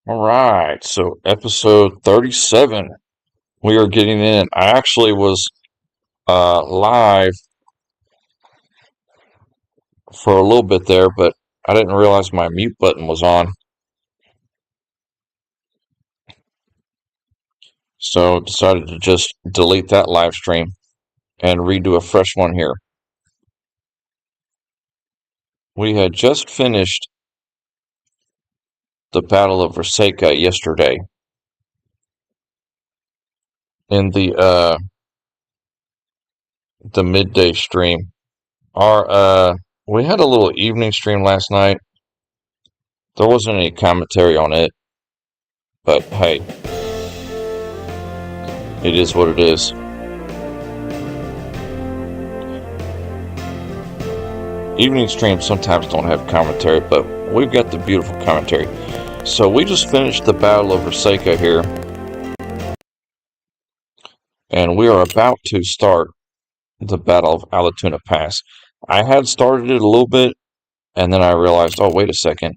All right, so episode 37, we are getting in. I actually was live for a little bit there, but I didn't realize my mute button was on. So decided to just delete that live stream and redo a fresh one here. We had just finished the Battle of Versailles yesterday in the midday stream. We had a little evening stream last night. There wasn't any commentary on it, but hey, it is what it is. Evening streams sometimes don't have commentary, but we've got the beautiful commentary. So we just finished the Battle of Versailles here, and we are about to start the Battle of Allatoona Pass. I had started it a little bit, and then I realized, oh, wait a second.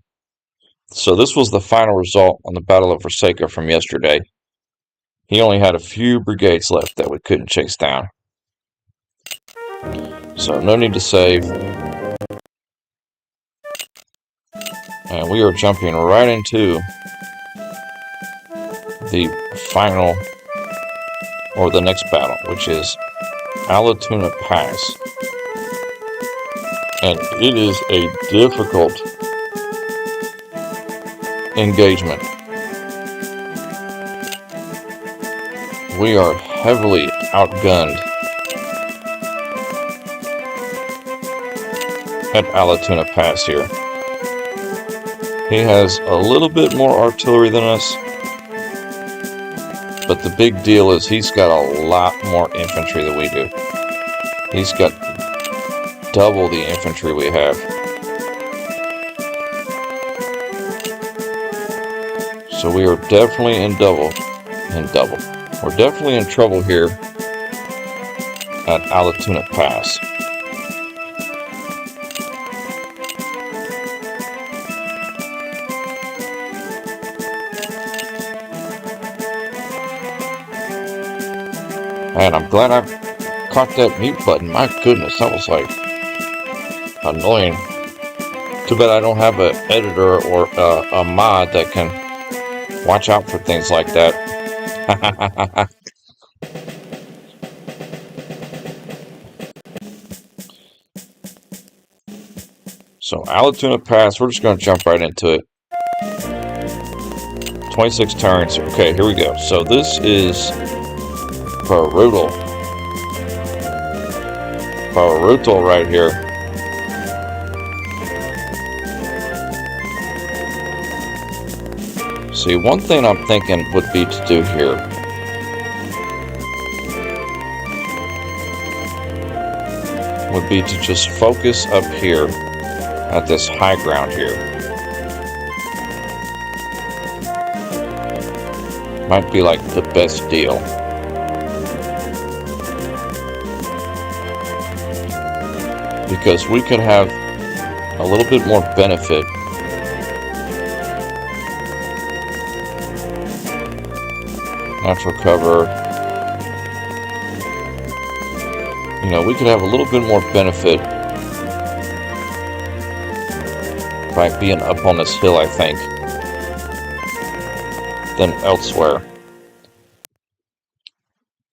So this was the final result on the Battle of Versailles from yesterday. He only had a few brigades left that we couldn't chase down. So no need to save. And we are jumping right into the final, or the next battle, which is Allatoona Pass. And it is a difficult engagement. We are heavily outgunned at Allatoona Pass here. He has a little bit more artillery than us, but the big deal is he's got a lot more infantry than we do. He's got double the infantry we have. So we are definitely in double. We're definitely in trouble here at Allatoona Pass. And I'm glad I caught that mute button. My goodness, that was like annoying. Too bad I don't have an editor or a mod that can watch out for things like that. So Allatoona Pass, we're just going to jump right into it. 26 turns. Okay, here we go. So this is brutal right here. See, one thing I'm thinking would be to do here would be to just focus up here at this high ground here. Might be like the best deal. Because we could have a little bit more benefit natural cover. You know, we could have a little bit more benefit by being up on this hill, I think, than elsewhere.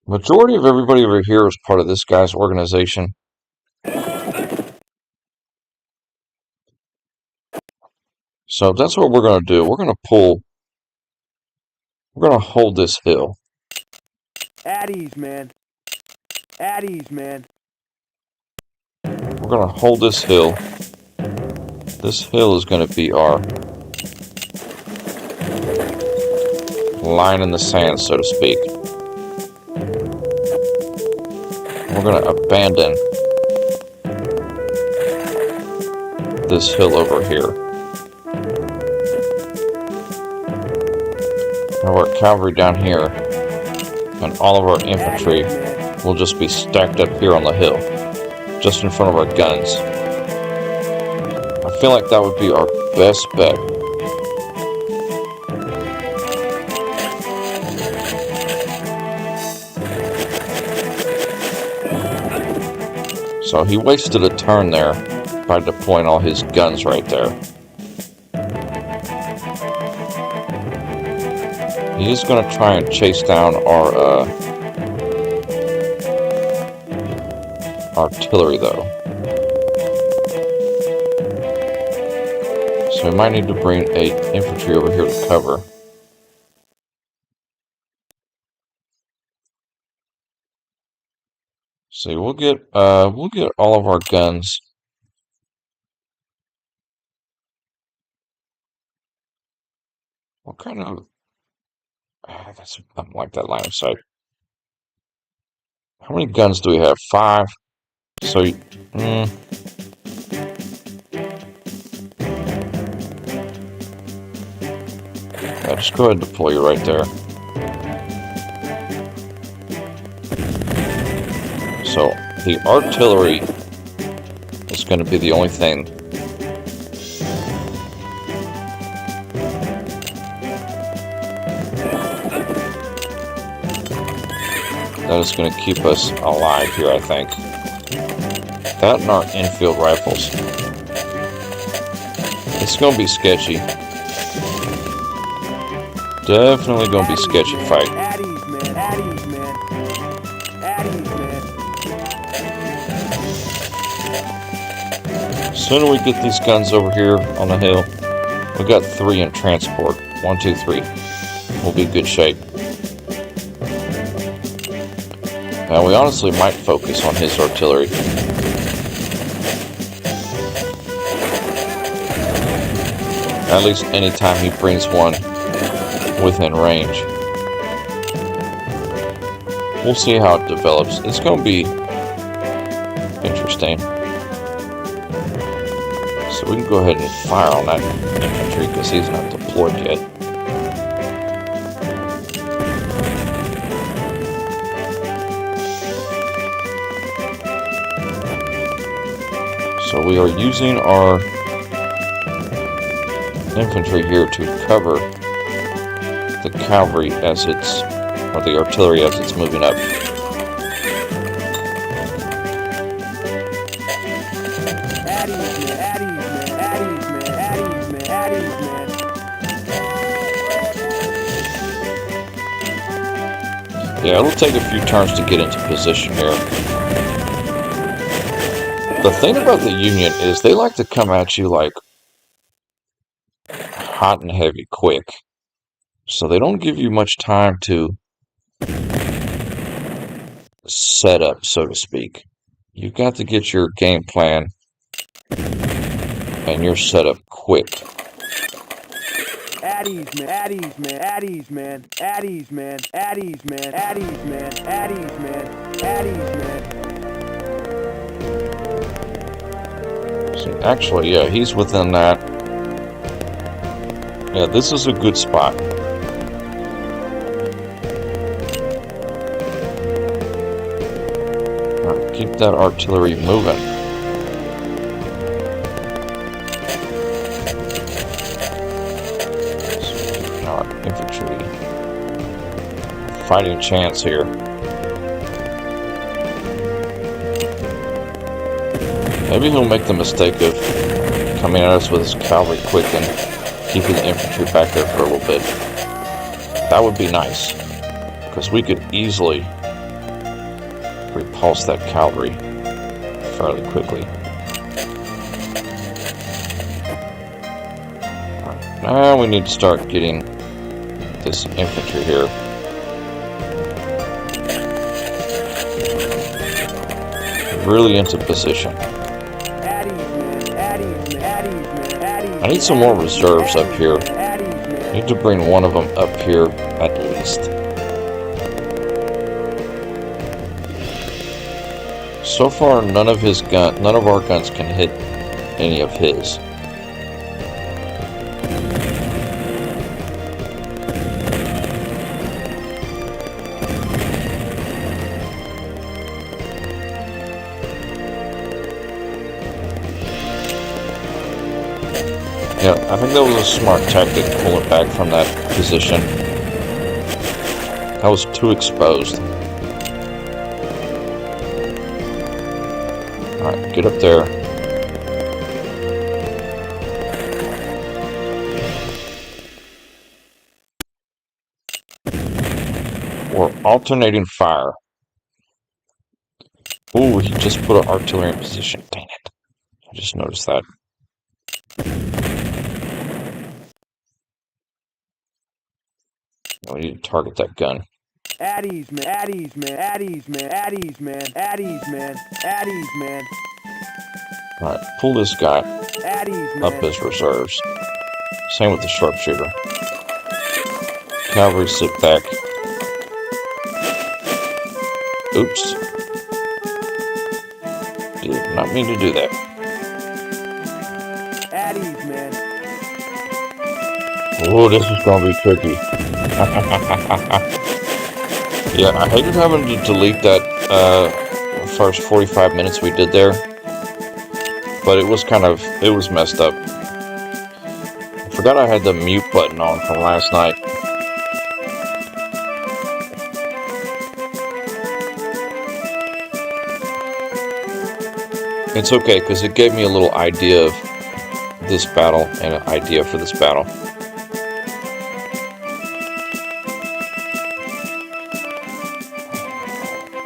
Majority of everybody over here is part of this guy's organization. So that's what we're going to do. We're going to hold this hill. At ease, man. At ease, man. We're going to hold this hill. This hill is going to be our line in the sand, so to speak. We're going to abandon this hill over here. Our cavalry down here, and all of our infantry will just be stacked up here on the hill, just in front of our guns. I feel like that would be our best bet. So he wasted a turn there by deploying all his guns right there. He is going to try and chase down our artillery though. So we might need to bring a infantry over here to cover. See, we'll get all of our guns. What kind of? That's I don't like that line of sight. How many guns do we have? 5. So, yeah, just go ahead and deploy you right there. So the artillery is going to be the only thing that is going to keep us alive here, I think. That and our infield rifles. It's going to be sketchy. Definitely going to be sketchy fight. Sooner we get these guns over here on the hill. We've got 3 in transport. 1, 2, 3. We'll be in good shape. Now we honestly might focus on his artillery. At least anytime he brings one within range. We'll see how it develops. It's going to be interesting. So we can go ahead and fire on that infantry because he's not deployed yet. So we are using our infantry here to cover the cavalry as it's, or the artillery as it's moving up. Yeah, it'll take a few turns to get into position here. The thing about the Union is they like to come at you like hot and heavy quick. So they don't give you much time to set up, so to speak. You've got to get your game plan and your setup quick. At ease, man. At ease, man. At ease, man. At ease, man. At ease, man. At ease, man. At ease, man. At ease, man. So actually, yeah, he's within that. Yeah, this is a good spot. All right, keep that artillery moving. Infantry fighting chance here. Maybe he'll make the mistake of coming at us with his cavalry quick and keeping the infantry back there for a little bit. That would be nice, because we could easily repulse that cavalry fairly quickly. Right, now we need to start getting this infantry here. Really into position. I need some more reserves up here. I need to bring one of them up here at least. So far, none of our guns can hit any of his. Yeah, I think that was a smart tactic, pulling back from that position. That was too exposed. Alright, get up there. We're alternating fire. Ooh, he just put an artillery in position. Dang it. I just noticed that. We need to target that gun. Addies, man. Addies, man. Addies, man. Addies, man. Addies, man. Addies, man. Alright, pull this guy Addies, man. up as reserves. Same with the sharpshooter. Cavalry, sit back. Oops. Did not mean to do that. Addies, man. Oh, this is going to be tricky. Yeah, I hated having to delete that first 45 minutes we did there. But it was messed up. I forgot I had the mute button on from last night. It's okay, because it gave me a little idea of this battle and an idea for this battle.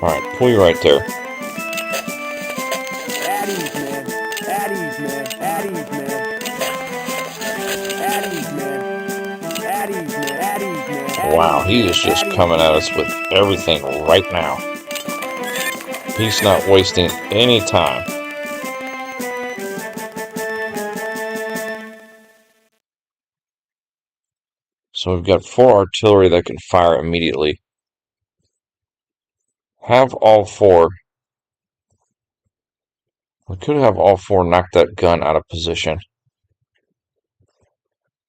Alright, pull you right there. Addies, man. Addies, man. Addies, man. Addies, man. Addies, man. Addies, man. Wow, he is just coming at us with everything right now. He's not wasting any time. So we've got 4 artillery that can fire immediately. Have all 4. We could have all 4 knock that gun out of position.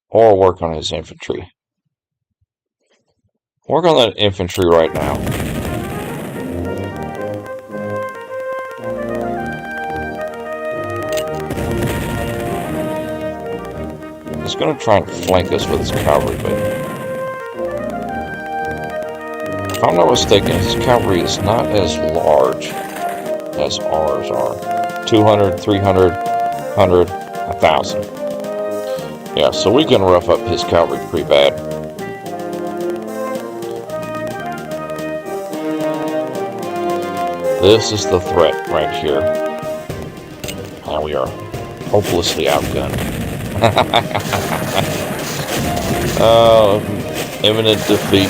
Or work on his infantry. Work on that infantry right now. He's going to try and flank us with his cavalry, but if I'm not mistaken, his cavalry is not as large as ours are. 200, 300, 100, 1,000. Yeah, so we can rough up his cavalry pretty bad. This is the threat right here. And we are hopelessly outgunned. Imminent defeat.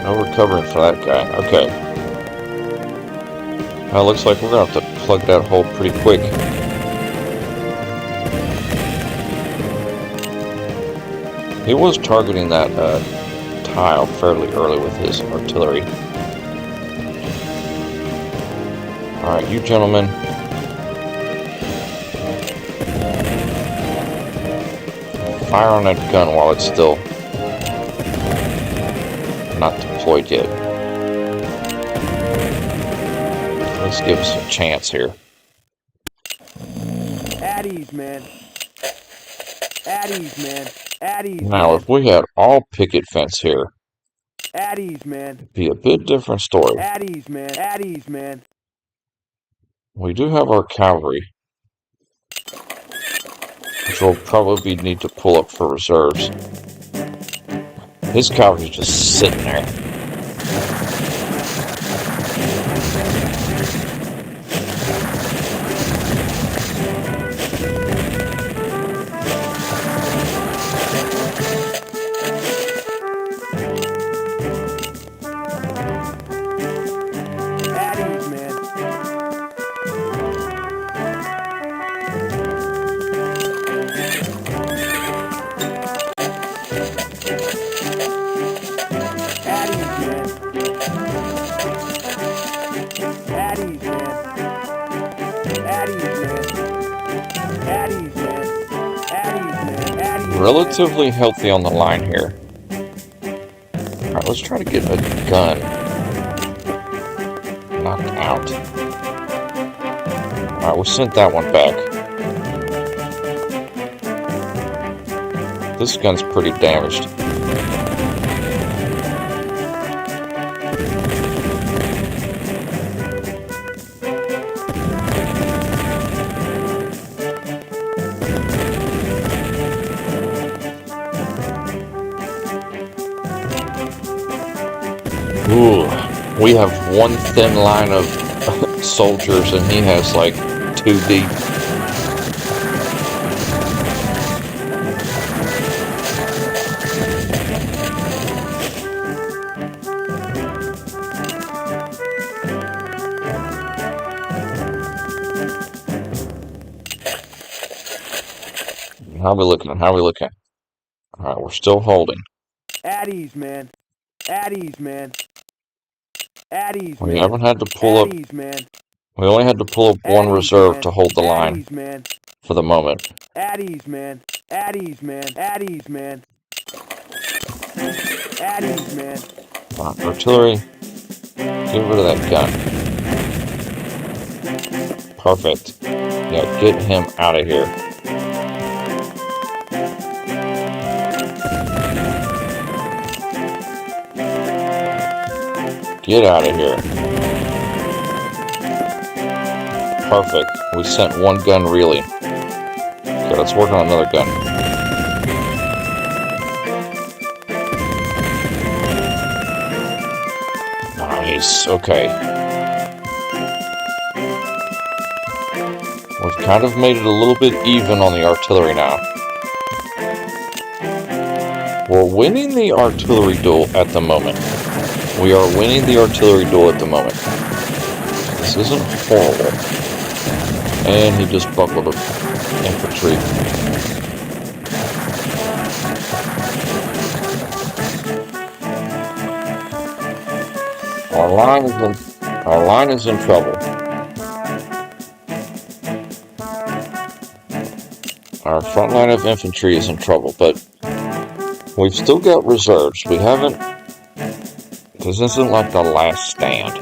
No recovering for that guy. Okay. Well, looks like we're going to have to plug that hole pretty quick. He was targeting that tile fairly early with his artillery. Alright, you gentlemen. Fire on that gun while it's still not deployed yet. Let's give us a chance here. Addies, man. Addies, man. Addies, Now, man. if we had all picket fence here, Addies, man. it'd be a bit different story. Addies, man. Addies, man. We do have our cavalry, which we'll probably need to pull up for reserves. His cavalry's just sitting there. Addies, man. Addies, man. Addies, man. Addies, man. Addies, man. Addies, man. Addies. Relatively healthy on the line here. Alright, let's try to get a gun knocked out. Alright, we'll send that one back. This gun's pretty damaged. Ooh, we have one thin line of soldiers and he has like 2 deep. How are we looking? How are we looking? Alright, we're still holding. At ease, man. At ease, man. At ease, We man. haven't had to pull up. At ease, man. We only had to pull up At one ease, reserve man. to hold the At line ease, man. for the moment. At ease, man. At ease, man. At ease, man. At ease, man. Artillery, get rid of that gun. Perfect. Yeah, get him out of here. Get out of here. Perfect. We sent one gun reeling. Okay, let's work on another gun. Nice. Okay. We've kind of made it a little bit even on the artillery now. We're winning the artillery duel at the moment. We are winning the artillery duel at the moment. This isn't horrible. And he just buckled an infantry. Our line is in trouble. Our front line of infantry is in trouble, but we've still got reserves. We haven't, because this isn't like the last stand.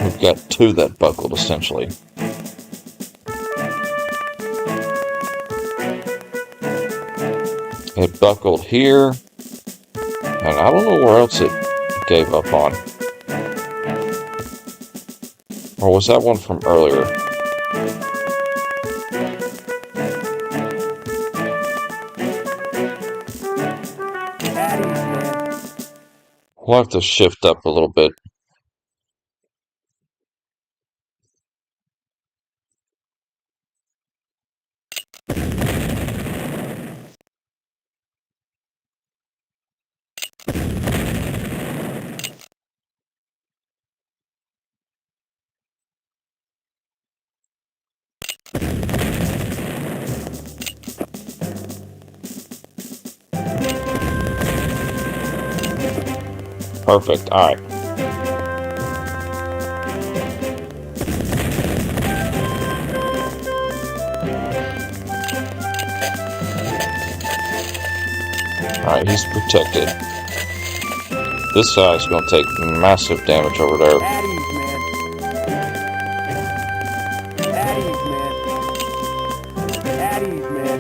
We've got 2 that buckled, essentially. It buckled here, and I don't know where else it gave up on. Or was that one from earlier? At ease, man. We'll have to shift up a little bit. Perfect. All right. Alright, he's protected. This side's going to take massive damage over there. At ease, man. At ease, man. At ease, man.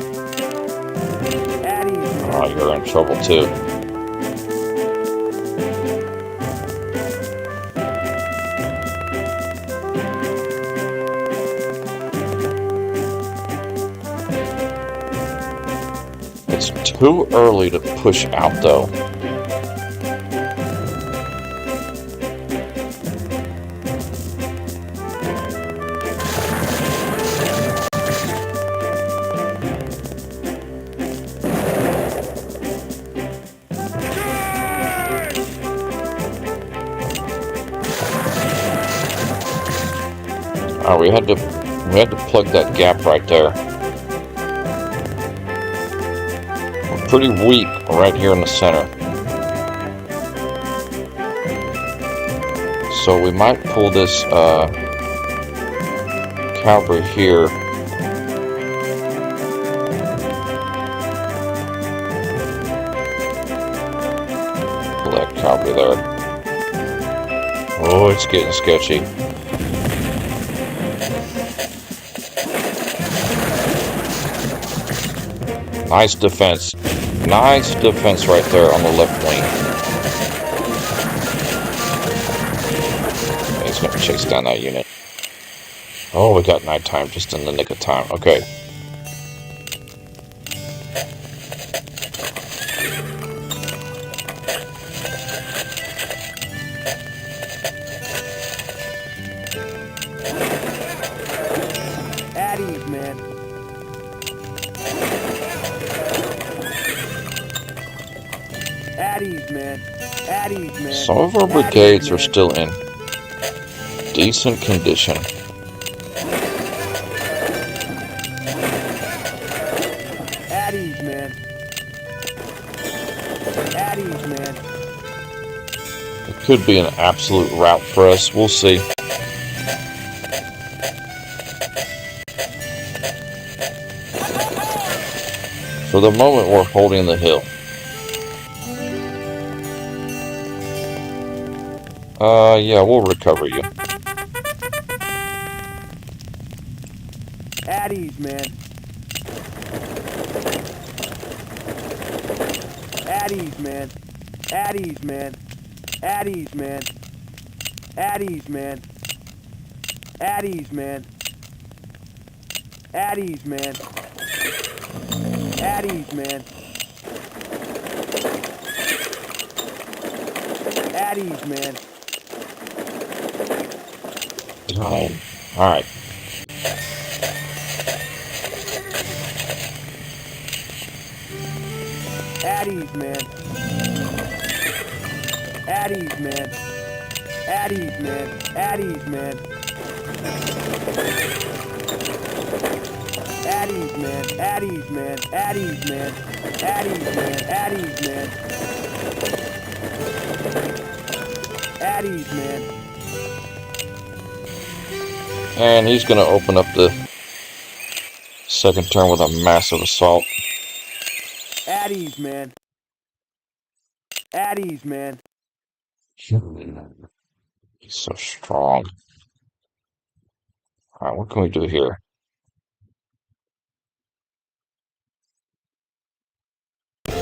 At ease, man. Alright, you're in trouble too. It's too early to push out though. Alright, we had to plug that gap right there. We're pretty weak right here in the center. So we might pull this cavalry here. Pull that cavalry there. Oh, it's getting sketchy. Nice defense. Nice defense right there on the left wing. He's going to chase down that unit. Oh, we got nighttime just in the nick of time. Okay. At ease, man. At ease, man. At ease, man. Some of our At ease, brigades are man. still in decent condition. At ease, man. At ease, man. It could be an absolute rout for us. We'll see. For the moment, we're holding the hill. Yeah, we'll recover you. At ease, man. At ease, man. At ease, man. At ease, man. At ease, man. At ease, man. At ease, man. At ease, man. At ease, man. All right. At ease, man. At ease, man. At ease, man. At ease, man. At ease, man. At ease, man. At ease, man. At ease, man. At ease, man. At ease, man. And he's going to open up the second turn with a massive assault. At ease, man. At ease, man. He's so strong. All right, what can we do here? I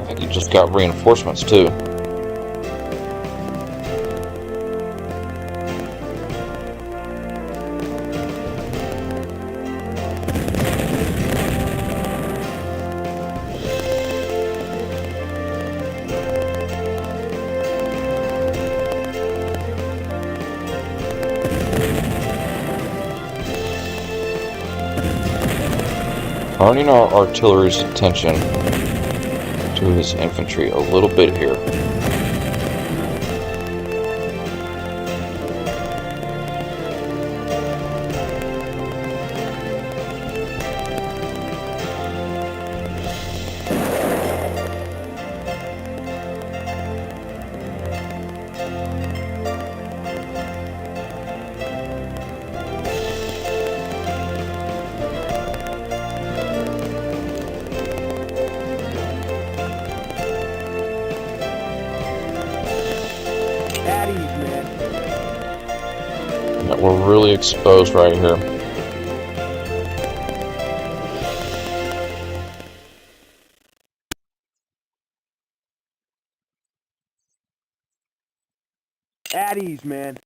think he just got reinforcements too. Turning our artillery's attention to his infantry a little bit here. At ease, man. Yeah, we're really exposed right here. At ease, man.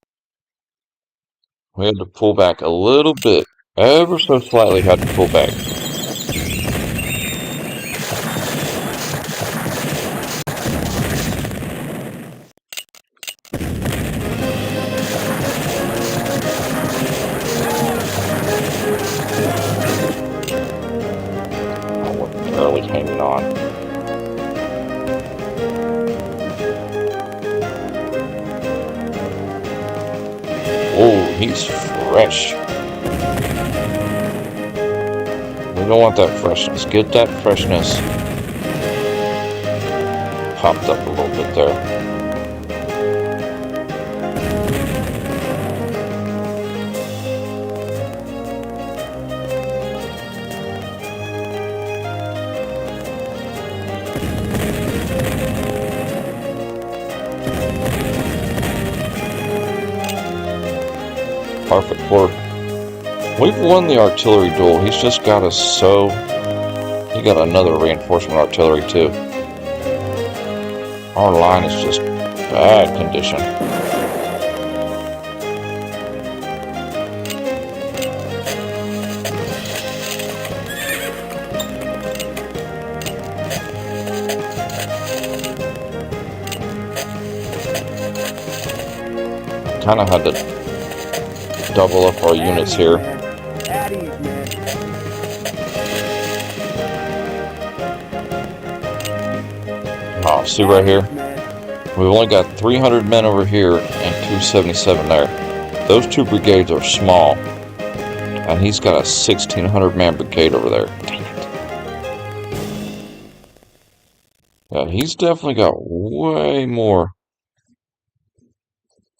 We had to pull back a little bit. Ever so slightly had to pull back. Oh, we're barely hanging on. Oh, he's fresh. We don't want that freshness. Get that freshness popped up a little bit there. Perfect. We're We've won the artillery duel. He's just got us so... He got another reinforcement artillery too. Our line is just bad condition. Kind of had to double up our units here. Oh, see right here? We've only got 300 men over here and 277 there. Those two brigades are small. And he's got a 1,600 man brigade over there. Dang it. Yeah, he's definitely got way more,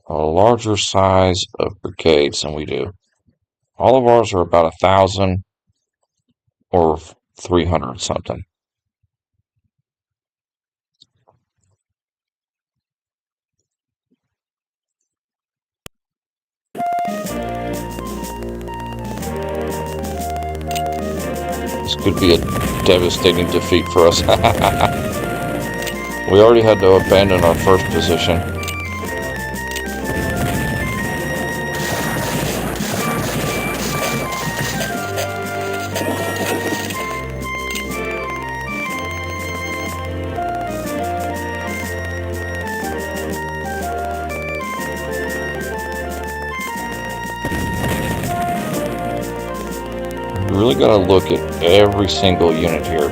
a larger size of brigades than we do. All of ours are about 1,000 or 300 something. This could be a devastating defeat for us. We already had to abandon our first position. We really got to look at every single unit here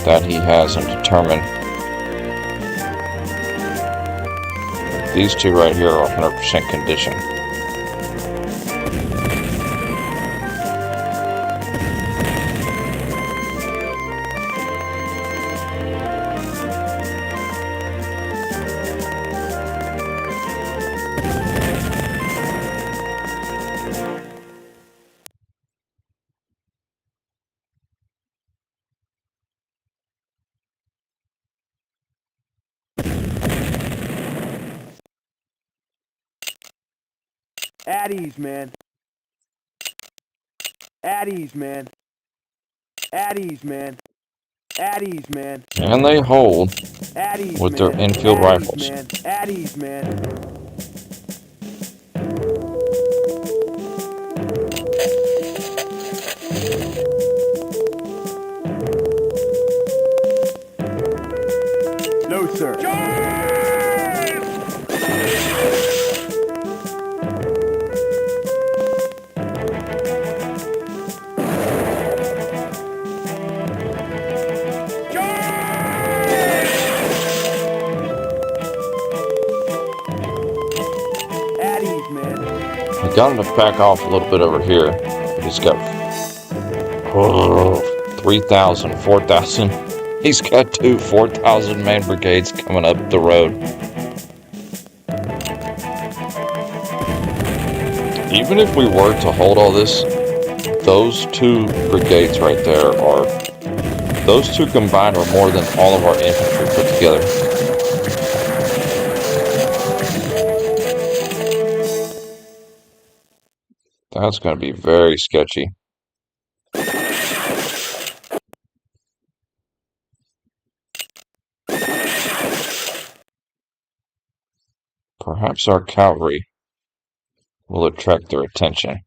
that he has and determine these two right here are 100% condition. At ease, man. At ease, man. At ease, man. At ease, man. And they hold At ease, with man. their infield At rifles. ease, man. At ease, man. No, sir. We got him to back off a little bit over here. He's got 3,000, 4,000. He's got two 4,000 man brigades coming up the road. Even if we were to hold all this, those two brigades right there are, those two combined are more than all of our infantry put together. That's going to be very sketchy. Perhaps our cavalry will attract their attention.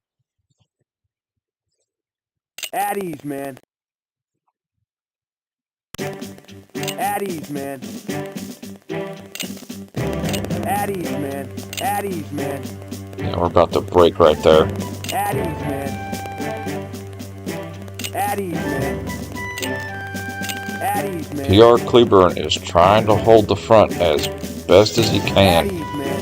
At ease, man. At ease, man. At ease, man. At ease, man. Yeah, we're about to break right there. At ease, man. At ease, man. At ease, man. PR Cleburne is trying to hold the front as best as he At can. ease, man.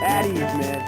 At ease, man.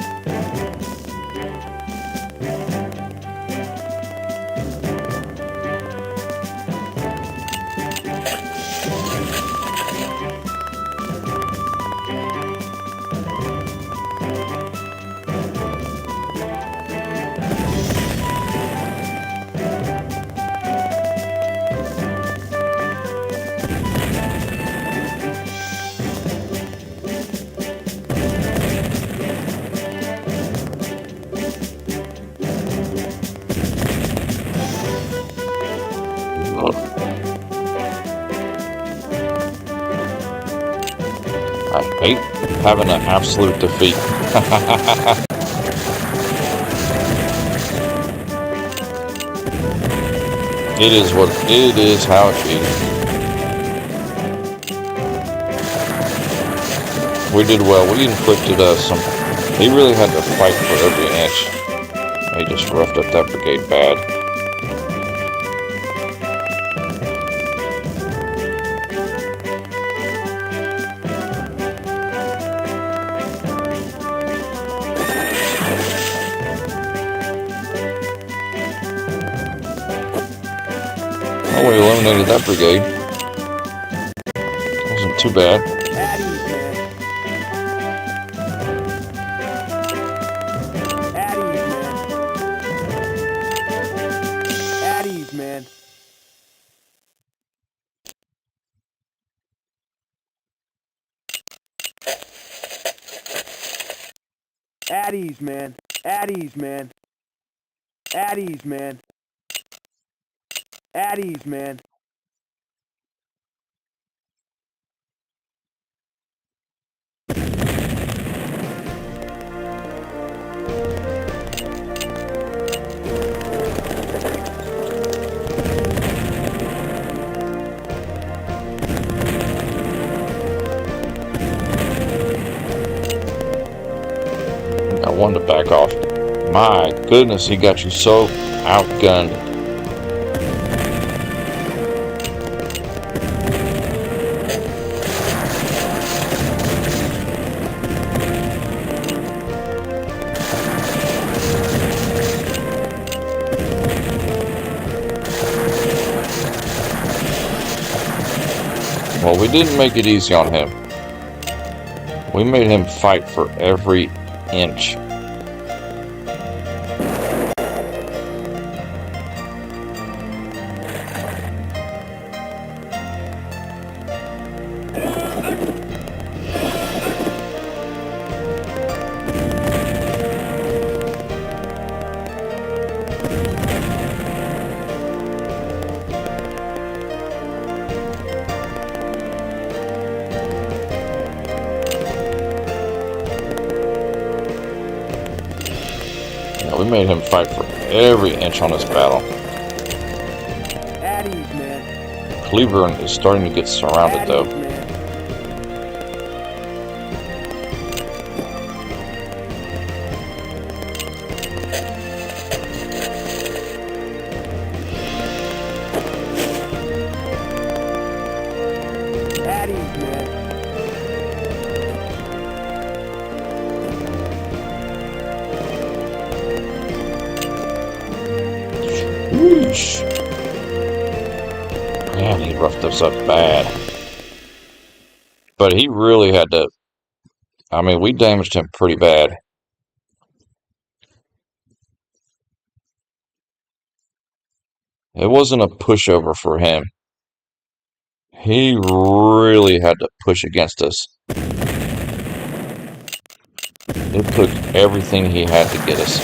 hate having an absolute defeat. It is what it is, how it be. We did well. We inflicted some. He really had to fight for every inch. He just roughed up that brigade bad. Oh, we eliminated that brigade. Wasn't too bad. At ease, man. At ease, man. At ease, man. At ease, man. At ease, man. I wanted to back off. My goodness, he got you so outgunned. Well, we didn't make it easy on him. We made him fight for every inch. We made him fight for every inch on this battle. At ease, man. Cleveland is starting to get surrounded, though. At ease, man. Man, he roughed us up bad. But he really had to. I mean, we damaged him pretty bad. It wasn't a pushover for him. He really had to push against us. It took everything he had to get us.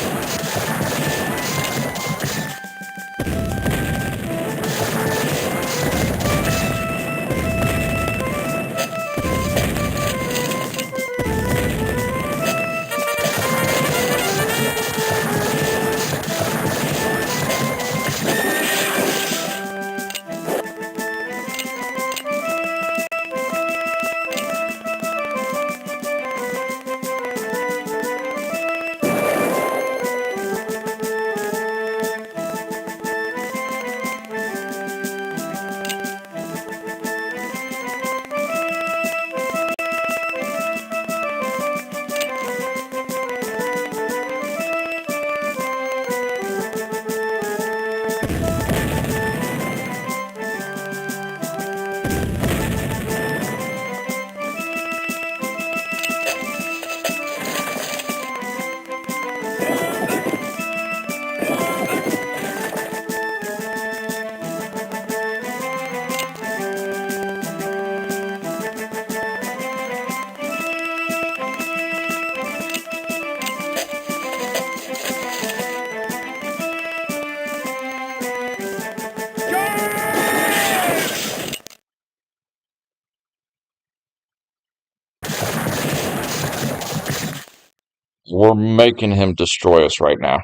We're making him destroy us right now.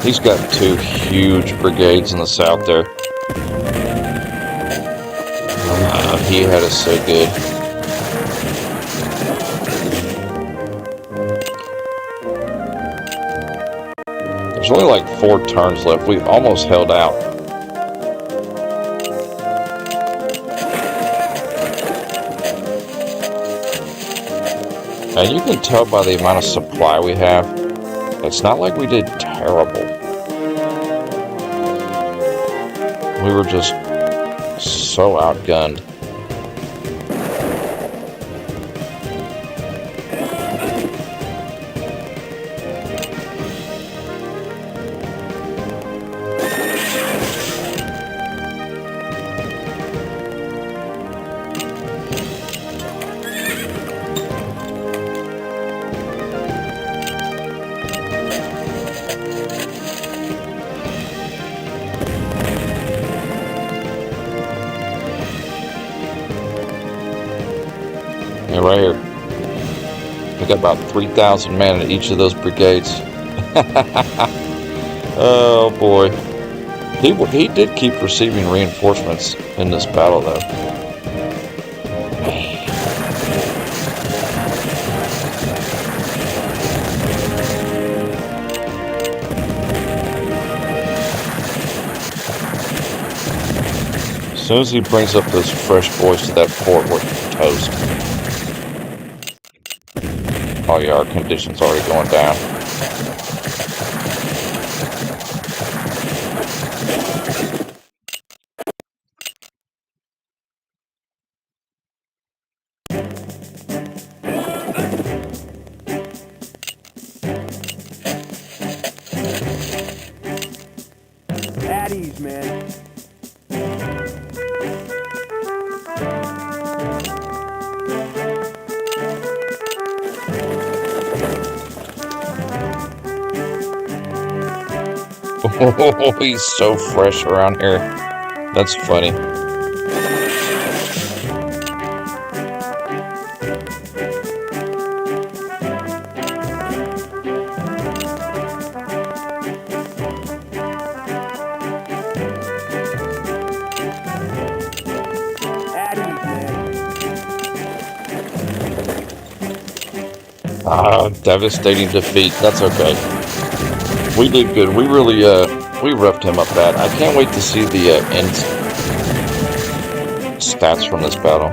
He's got two huge brigades in the south there. He had us so good. There's only like 4 turns left. We've almost held out. And you can tell by the amount of supply we have, it's not like we did terrible. We were just so outgunned. Yeah, right here. We got about 3,000 men in each of those brigades. Oh boy. He did keep receiving reinforcements in this battle though. As soon as he brings up those fresh boys to that fort, we're toast. Oh yeah, our condition's already going down. At ease, man. Oh, he's so fresh around here. That's funny. At ease, man. Devastating defeat. That's okay. We did good. We really, we roughed him up bad. I can't wait to see the end stats from this battle.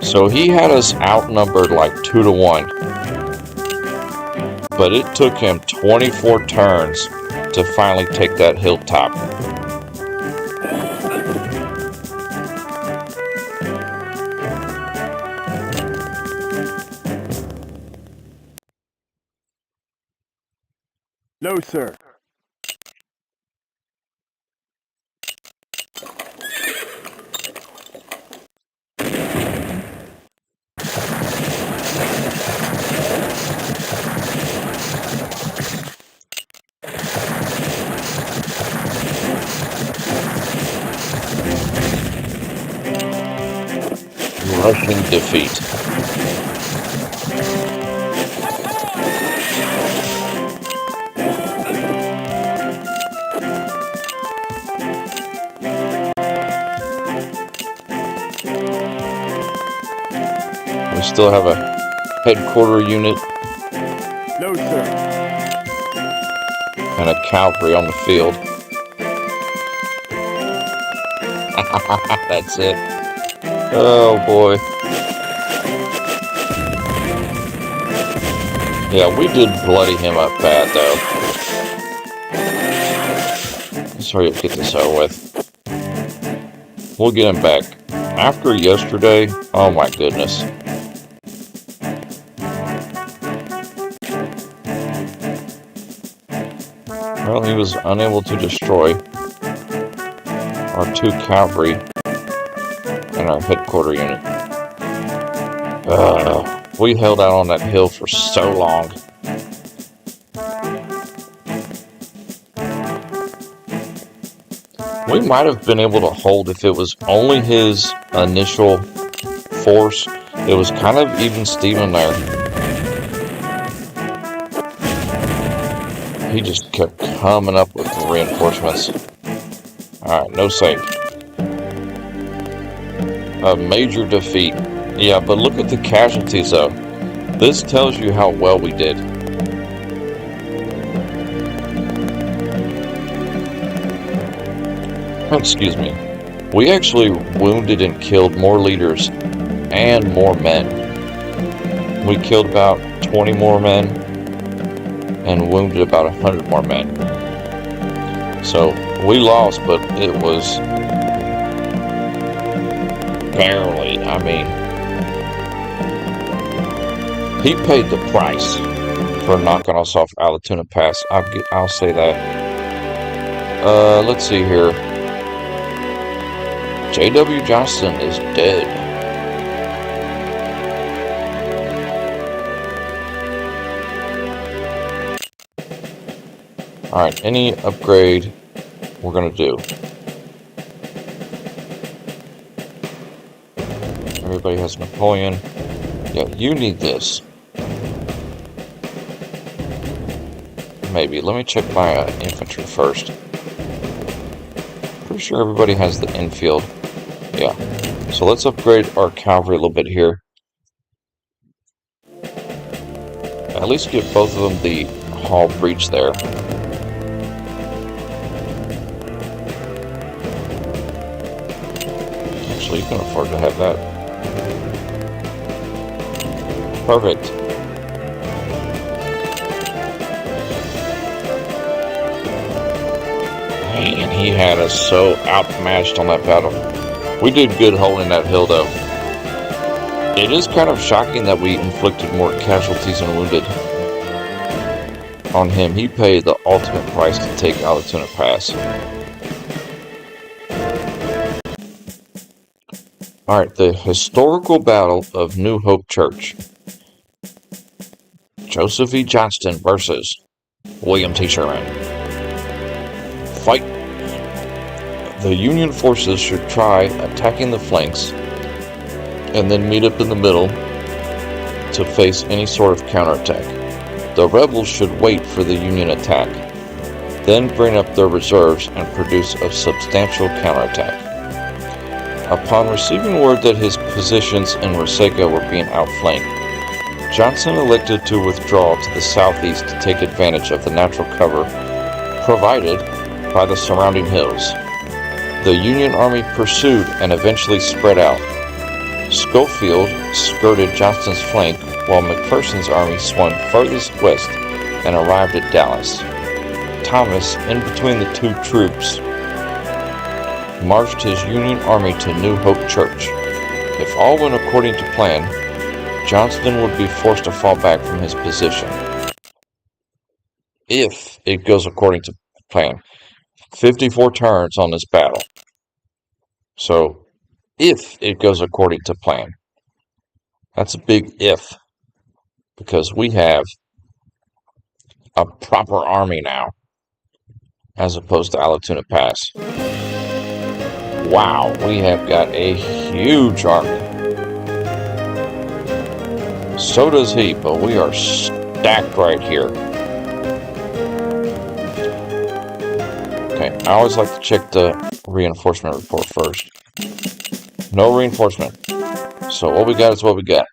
So he had us outnumbered like 2-1. But it took him 24 turns to finally take that hilltop. No, sir. Rushing defeat. We still have a headquarter unit No, sir. and a cavalry on the field. That's it. Oh boy. Yeah, we did bloody him up bad though. Let's hurry up, get this over with. We'll get him back. After yesterday, oh my goodness. Well, he was unable to destroy our 2 cavalry and our headquarter unit. We held out on that hill for so long. We might have been able to hold if it was only his initial force. It was kind of even Steven there. He just kept coming up with the reinforcements. Alright, no save. A major defeat. Yeah, but look at the casualties though. This tells you how well we did. Excuse me. We actually wounded and killed more leaders and more men. We killed about 20 more men and wounded about 100 more men. So we lost, but it was barely. I mean, he paid the price for knocking us off Allatoona Pass. I'll say that. Let's see here. J.W. Johnston is dead. Alright, any upgrade we're going to do. Everybody has Napoleon. Yeah, you need this. Maybe. Let me check my infantry first. Pretty sure everybody has the infield. Yeah. So let's upgrade our cavalry a little bit here. At least give both of them the Hall Breach there. Actually, you can afford to have that. Perfect. Man, he had us so outmatched on that battle. We did good holding that hill, though. It is kind of shocking that we inflicted more casualties and wounded on him. He paid the ultimate price to take Allatoona Pass. Alright, the historical battle of New Hope Church. Joseph E. Johnston versus William T. Sherman. Fight. The Union forces should try attacking the flanks and then meet up in the middle to face any sort of counterattack. The rebels should wait for the Union attack, then bring up their reserves and produce a substantial counterattack. Upon receiving word that his positions in Resaca were being outflanked, Johnson elected to withdraw to the southeast to take advantage of the natural cover provided by the surrounding hills. The Union Army pursued and eventually spread out. Schofield skirted Johnston's flank while McPherson's army swung furthest west and arrived at Dallas. Thomas, in between the two troops, marched his Union army to New Hope Church. If all went according to plan, Johnston would be forced to fall back from his position. If it goes according to plan. 54 turns on this battle. So, if it goes according to plan. That's a big if. Because we have a proper army now. As opposed to Allatoona Pass. Wow, we have got a huge army. So does he, but we are stacked right here. Okay, I always like to check the reinforcement report first. No reinforcement. So what we got is what we got.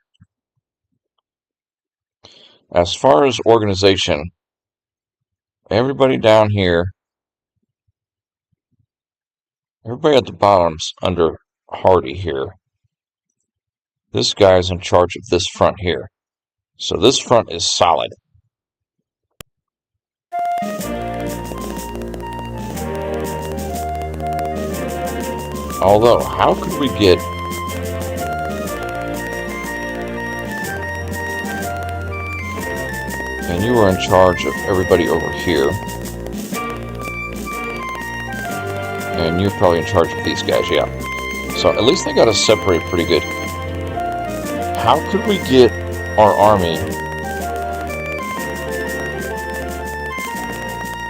As far as organization, everybody down here, everybody at the bottom's under Hardy here. This guy's in charge of this front here. So this front is solid. Although, how could we get And you are in charge of everybody over here. And you're probably in charge of these guys, yeah. So at least they got us separated pretty good. How could we get our army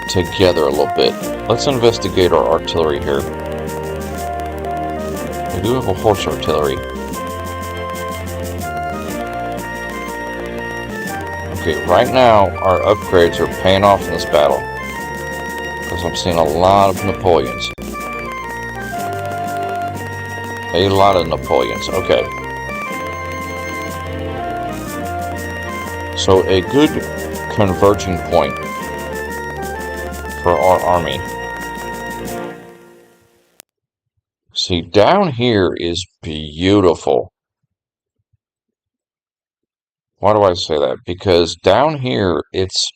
together a little bit? Let's investigate our artillery here. We do have a horse artillery. Okay, right now our upgrades are paying off in this battle. Because I'm seeing a lot of Napoleons. A lot of Napoleons, okay. So a good converging point for our army. See, down here is beautiful. Why do I say that? Because down here, it's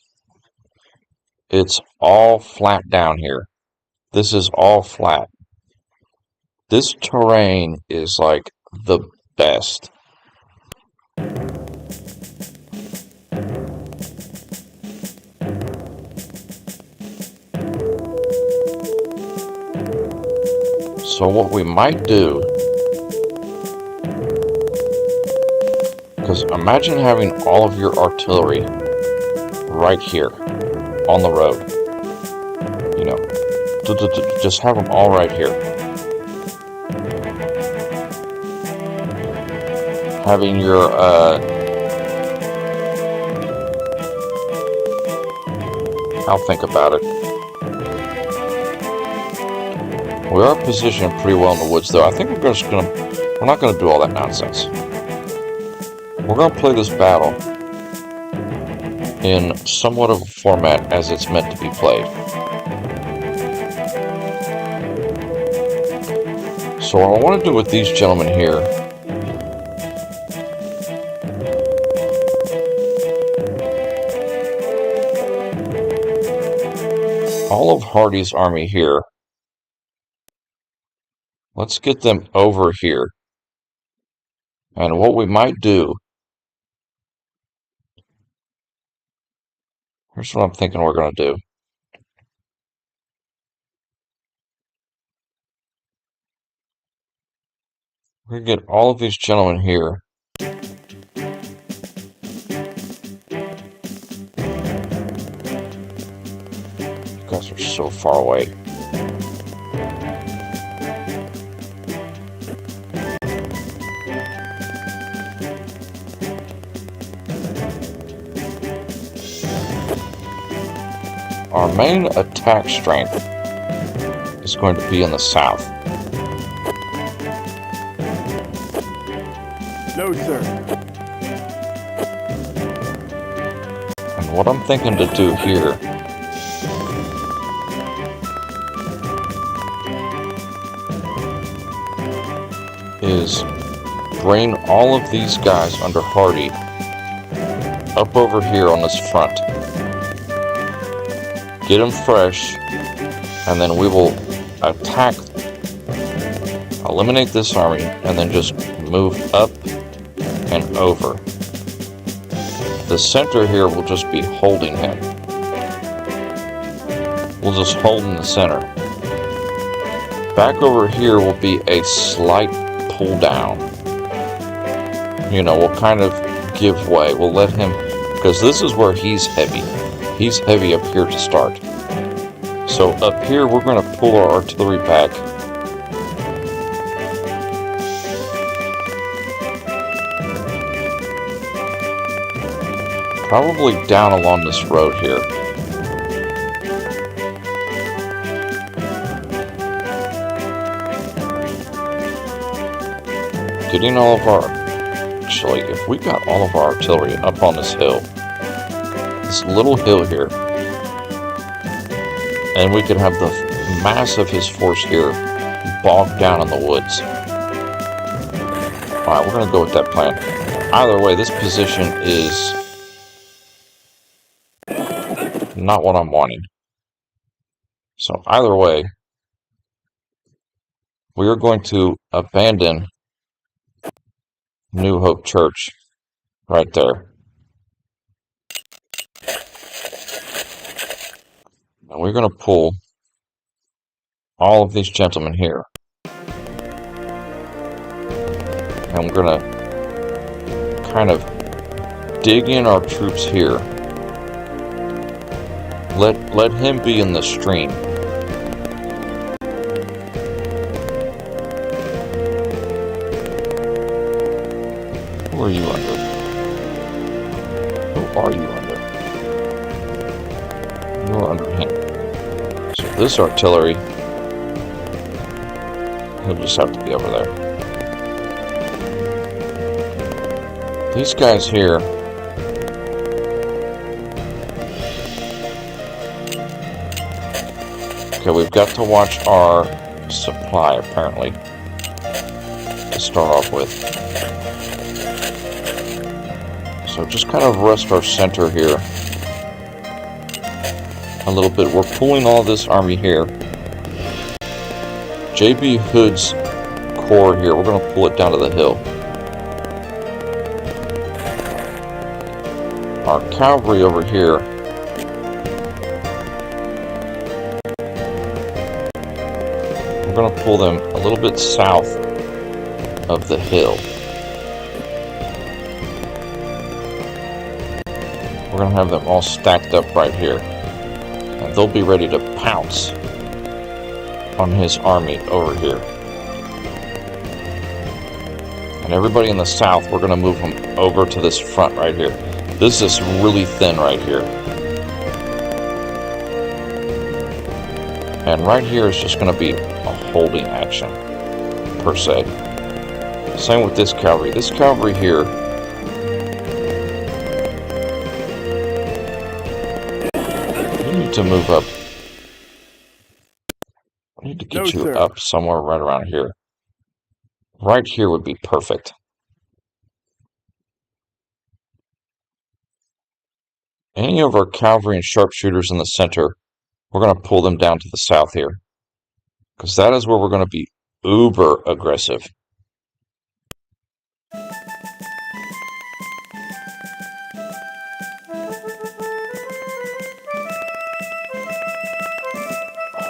all flat down here. This is all flat. This terrain is like the best. So what we might do, because imagine having all of your artillery right here on the road. You know, just have them all right here. Having your I'll think about it. We are positioned pretty well in the woods, though. I think we're not gonna do all that nonsense. We're gonna play this battle in somewhat of a format as it's meant to be played. So what I want to do with these gentlemen here all of Hardy's army here, let's get them over here. And what we might do, here's what I'm thinking we're going to do. We're going to get all of these gentlemen here. You guys are so far away. Our main attack strength is going to be in the south. No, sir. And what I'm thinking to do here is bring all of these guys under Hardy up over here on this front. Get them fresh, and then we will attack, eliminate this army, and then just move up and over. The center here will just be holding him. We'll just hold in the center. Back over here will be a slight pull down. You know, we'll kind of give way. We'll let him, because this is where he's heavy. He's heavy up here to start. So up here, we're going to pull our artillery back. Probably down along this road here. Getting all of our... Actually, if we got all of our artillery up on this hill, this little hill here, and we could have the mass of his force here bogged down in the woods. Alright, we're going to go with that plan. Either way, this position is not what I'm wanting. So either way, we are going to abandon New Hope Church right there. And we're going to pull all of these gentlemen here. And we're going to kind of dig in our troops here. Let him be in the stream. Who are you under? Who are you under? You are under him. So this artillery, he'll just have to be over there. These guys here, okay, we've got to watch our supply apparently to start off with. So just kind of rest our center here a little bit. We're pulling all this army here. J.B. Hood's corps here, we're going to pull it down to the hill. Our cavalry over here, we're going to pull them a little bit south of the hill. We're going to have them all stacked up right here. And they'll be ready to pounce on his army over here. And everybody in the south, we're going to move them over to this front right here. This is really thin right here. And right here is just going to be a holding action, per se. Same with this cavalry. This cavalry here, we need to move up. I need to get you up somewhere right around here. Right here would be perfect. Any of our cavalry and sharpshooters in the center, we're going to pull them down to the south here. Because that is where we're going to be uber aggressive.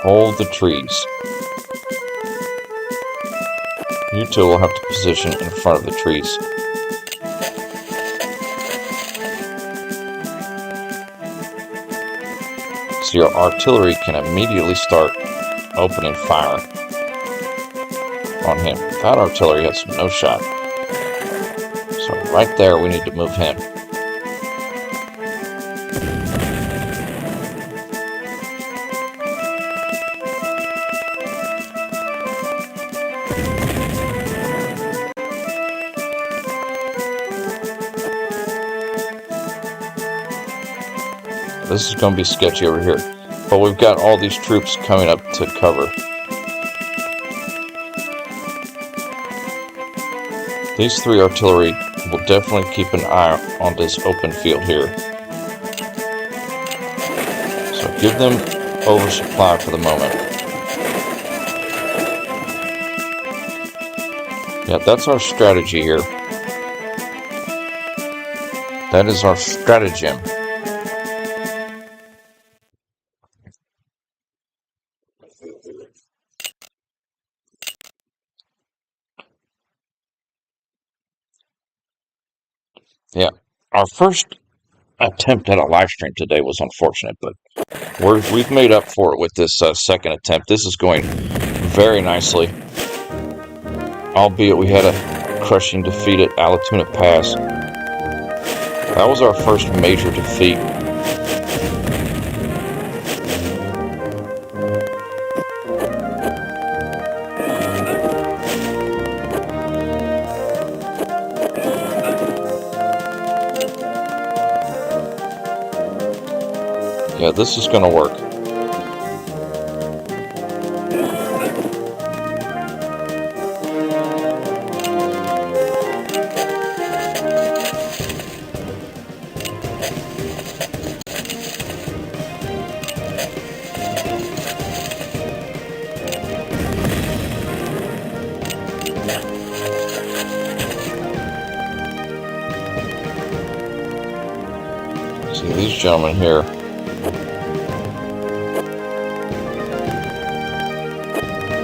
Hold the trees. You two will have to position in front of the trees. So your artillery can immediately start opening fire on him. That artillery has no shot. So right there we need to move him. This is going to be sketchy over here. But we've got all these troops coming up to cover. These three artillery will definitely keep an eye on this open field here. So give them oversupply for the moment. Yeah, that's our strategy here. That is our stratagem. Yeah, our first attempt at a live stream today was unfortunate, but we've made up for it with this second attempt. This is going very nicely, albeit we had a crushing defeat at Allatoona Pass. That was our first major defeat. Yeah, this is going to work. See, these gentlemen here,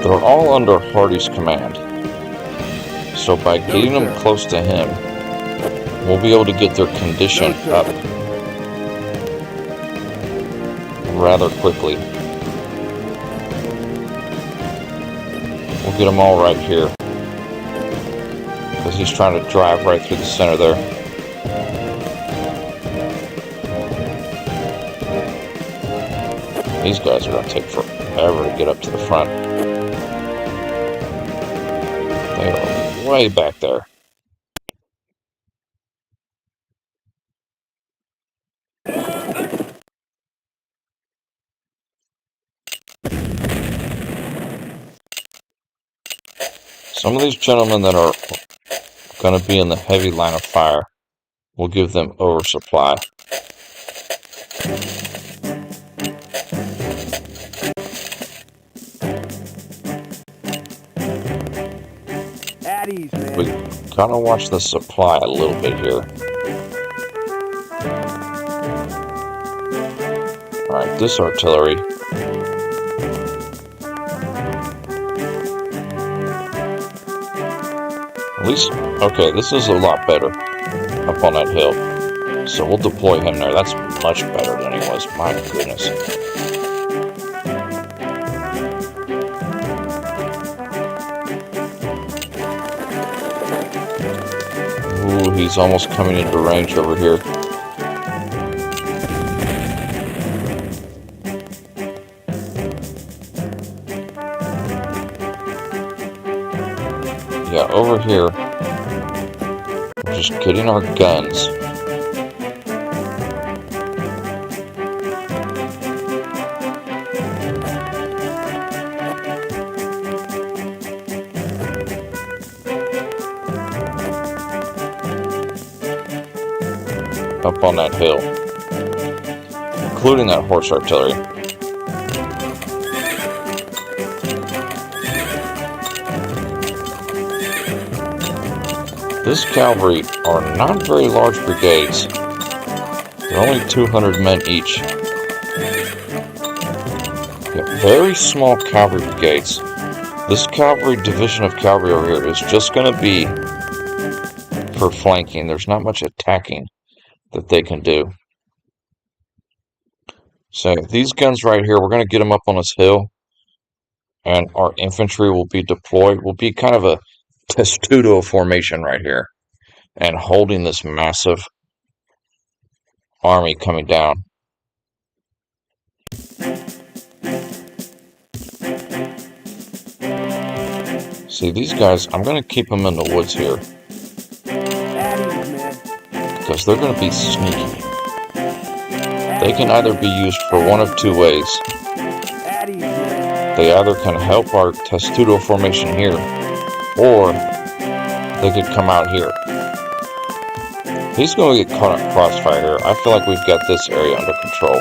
They're all under Hardy's command. So by getting them close to him, we'll be able to get their condition up rather quickly. We'll get them all right here, because he's trying to drive right through the center there. These guys are going to take forever to get up to the front. They are way back there. Some of these gentlemen that are going to be in the heavy line of fire, we'll give them oversupply. At ease, man. We gotta watch the supply a little bit here. Alright, this artillery. At least, okay, this is a lot better up on that hill. So we'll deploy him there. That's much better than he was. My goodness. Ooh, he's almost coming into range over here. Yeah, over here, we're just getting our guns. Up on that hill, including that horse artillery. This cavalry are not very large brigades. They're only 200 men each. Yeah, very small cavalry brigades. This cavalry division of cavalry over here is just going to be for flanking. There's not much attacking that they can do. So these guns right here, we're going to get them up on this hill, and our infantry will be deployed. Will be kind of a testudo formation right here, and holding this massive army coming down. See, these guys, I'm going to keep them in the woods here, because they're going to be sneaky. They can either be used for one of two ways. They either can help our testudo formation here, or they could come out here. He's going to get caught in crossfire here. I feel like we've got this area under control.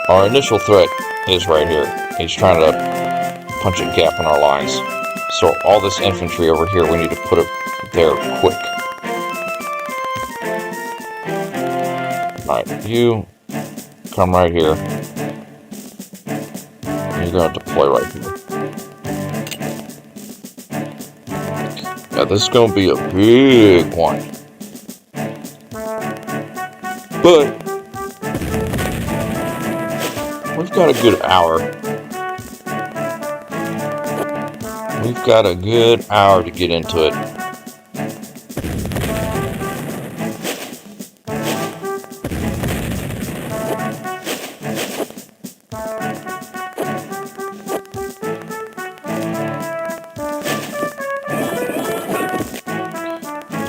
Our initial threat is right here. He's trying to punch a gap in our lines. So all this infantry over here, we need to put it there quick. Alright, you come right here. You're going to deploy right here. Yeah, this is going to be a big one. But we've got a good hour. We've got a good hour to get into it.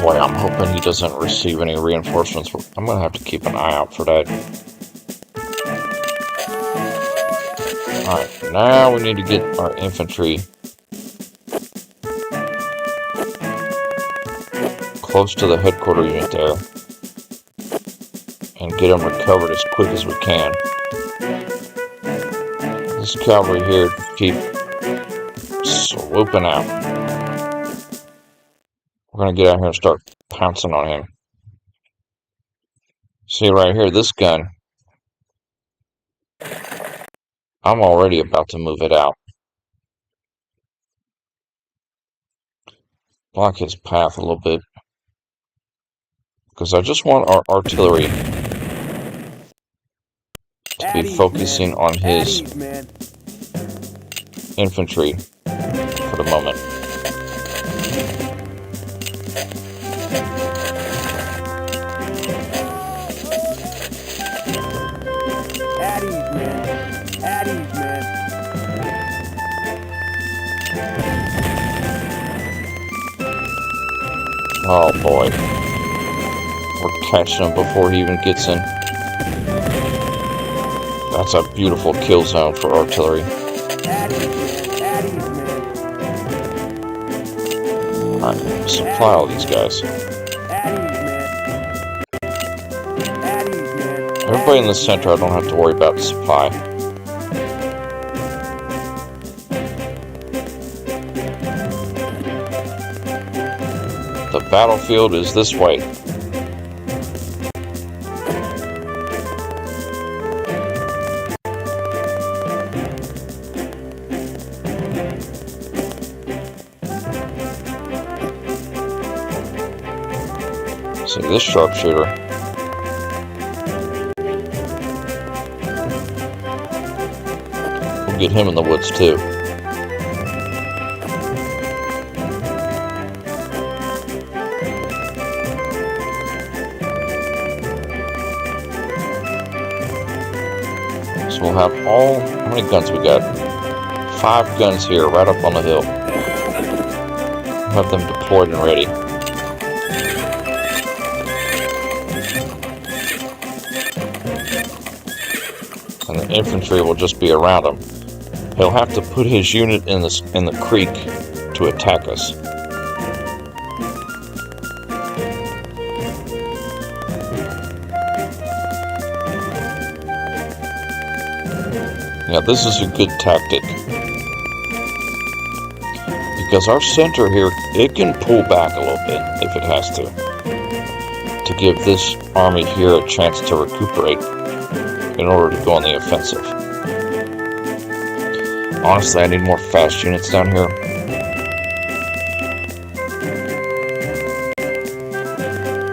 Boy, I'm hoping he doesn't receive any reinforcements. I'm going to have to keep an eye out for that. Alright, now we need to get our infantry close to the headquarter unit there and get them recovered as quick as we can. This cavalry here keep swooping out. We're going to get out here and start pouncing on him. See right here, this gun. I'm already about to move it out. Block his path a little bit. Because I just want our artillery to be focusing on his infantry for the moment. Oh boy. We're catching him before he even gets in. That's a beautiful kill zone for artillery. Alright, supply all these guys. Everybody in the center, I don't have to worry about supply. The battlefield is this way. See, this sharpshooter. We'll get him in the woods too. So we'll have how many guns we got? 5 guns here, right up on the hill. Have them deployed and ready. And the infantry will just be around him. He'll have to put his unit in the creek to attack us. Yeah, this is a good tactic. Because our center here, it can pull back a little bit if it has to give this army here a chance to recuperate in order to go on the offensive. Honestly, I need more fast units down here.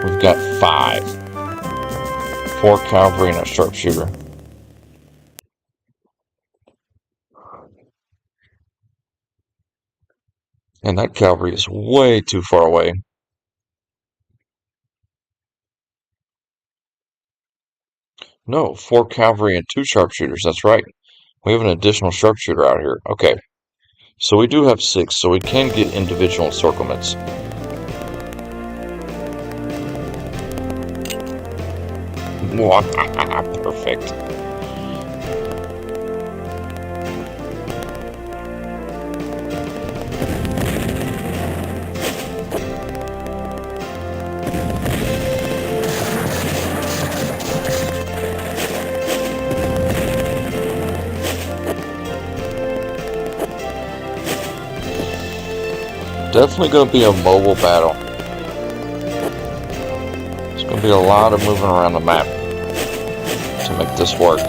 We've got 5. 4 cavalry and a sharpshooter. And that cavalry is way too far away. No, 4 cavalry and 2 sharpshooters, that's right. We have an additional sharpshooter out here. Okay. So we do have 6, so we can get individual encirclements. Perfect. Definitely going to be a mobile battle. There's going to be a lot of moving around the map to make this work.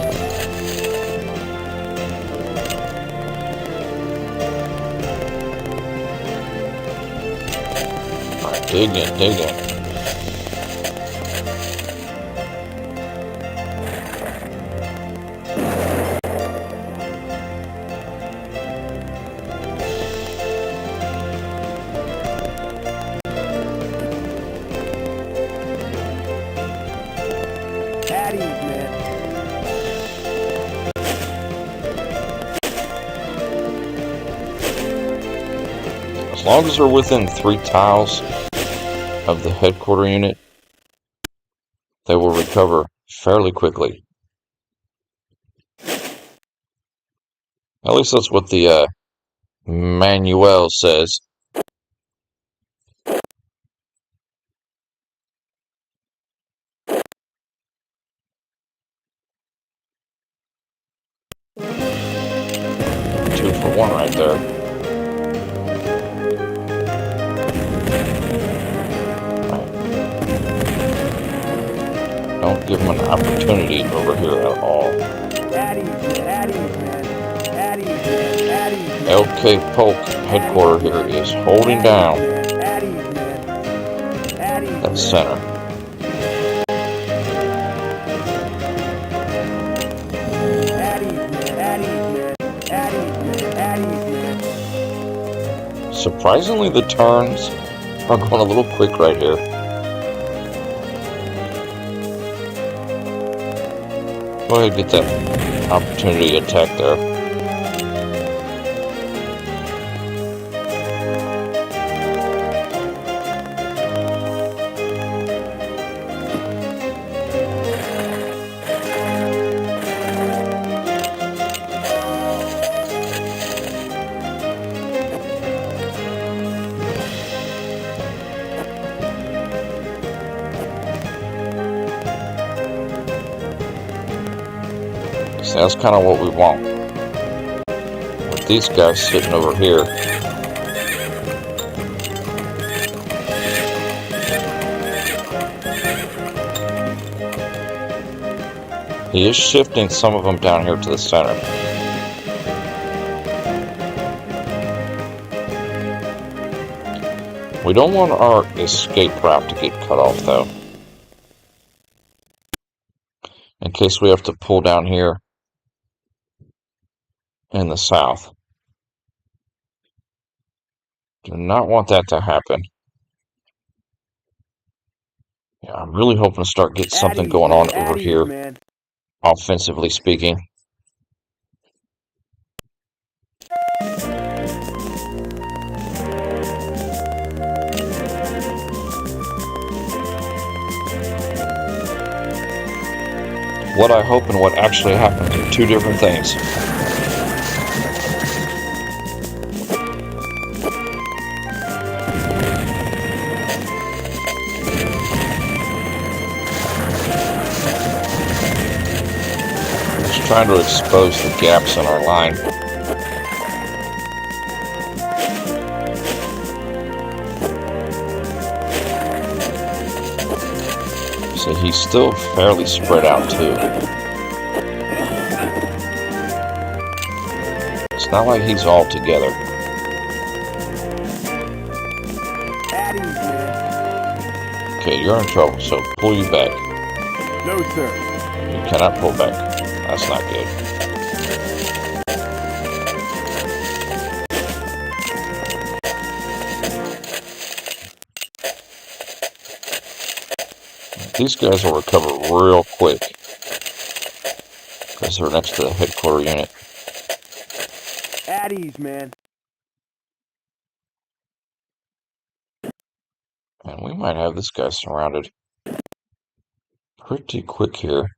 Alright, dig in. As long as they're within 3 tiles of the headquarter unit, they will recover fairly quickly. At least that's what the manual says. Two for one right there. Don't give them an opportunity over here at all. At ease, man. LK Polk headquarters here is holding down that center. Surprisingly, the turns are going a little quick right here. Go ahead and get that opportunity to attack there. So that's kind of what we want. With these guys sitting over here, he is shifting some of them down here to the center. We don't want our escape route to get cut off, though. In case we have to pull down here in the south. Do not want that to happen. Yeah, I'm really hoping to start getting something going on over here, offensively speaking. What I hope and what actually happened are two different things. Just trying to expose the gaps in our line. So he's still fairly spread out too. It's not like he's all together. Okay, you're in trouble, so pull you back. No, sir. You cannot pull back. That's not good. These guys will recover real quick because they're next to the headquarters unit. At ease, man. And we might have this guy surrounded pretty quick here.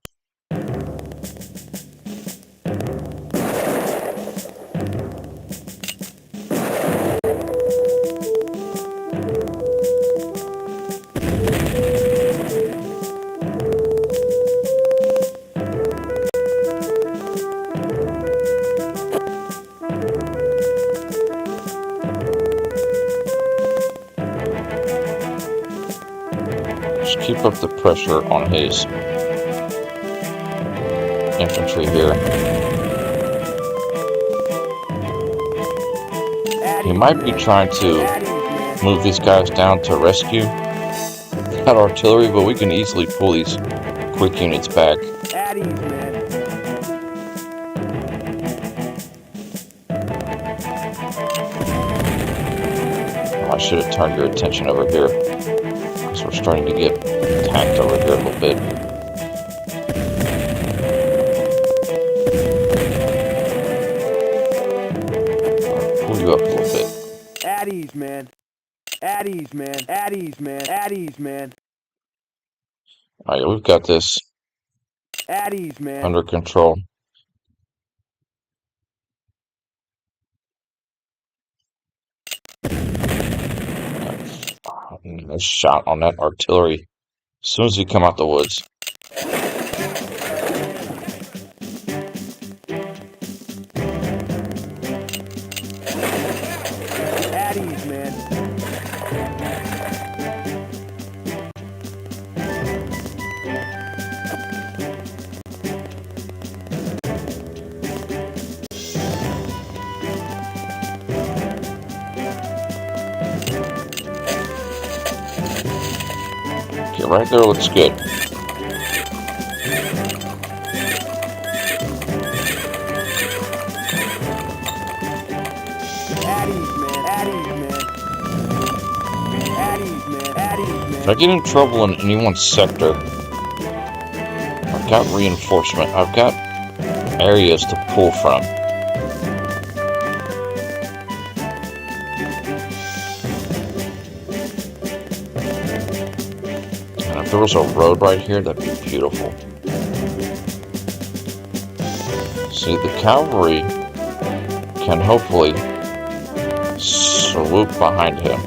Just keep up the pressure on his infantry here. He might be trying to move these guys down to rescue that artillery, but we can easily pull these quick units back. At ease, man. I should have turned your attention over here because we're starting to get attacked over here a little bit. I'll pull you up a little bit. At ease, man. At ease, man. At ease, man. At ease, man. All right, we've got this At ease, man. under control. A shot on that artillery as soon as he come out the woods. At ease, man. right there looks good. If I get in trouble in anyone's sector, I've got reinforcement. I've got areas to pull from. And if there was a road right here, that'd be beautiful. See, the cavalry can hopefully swoop behind him.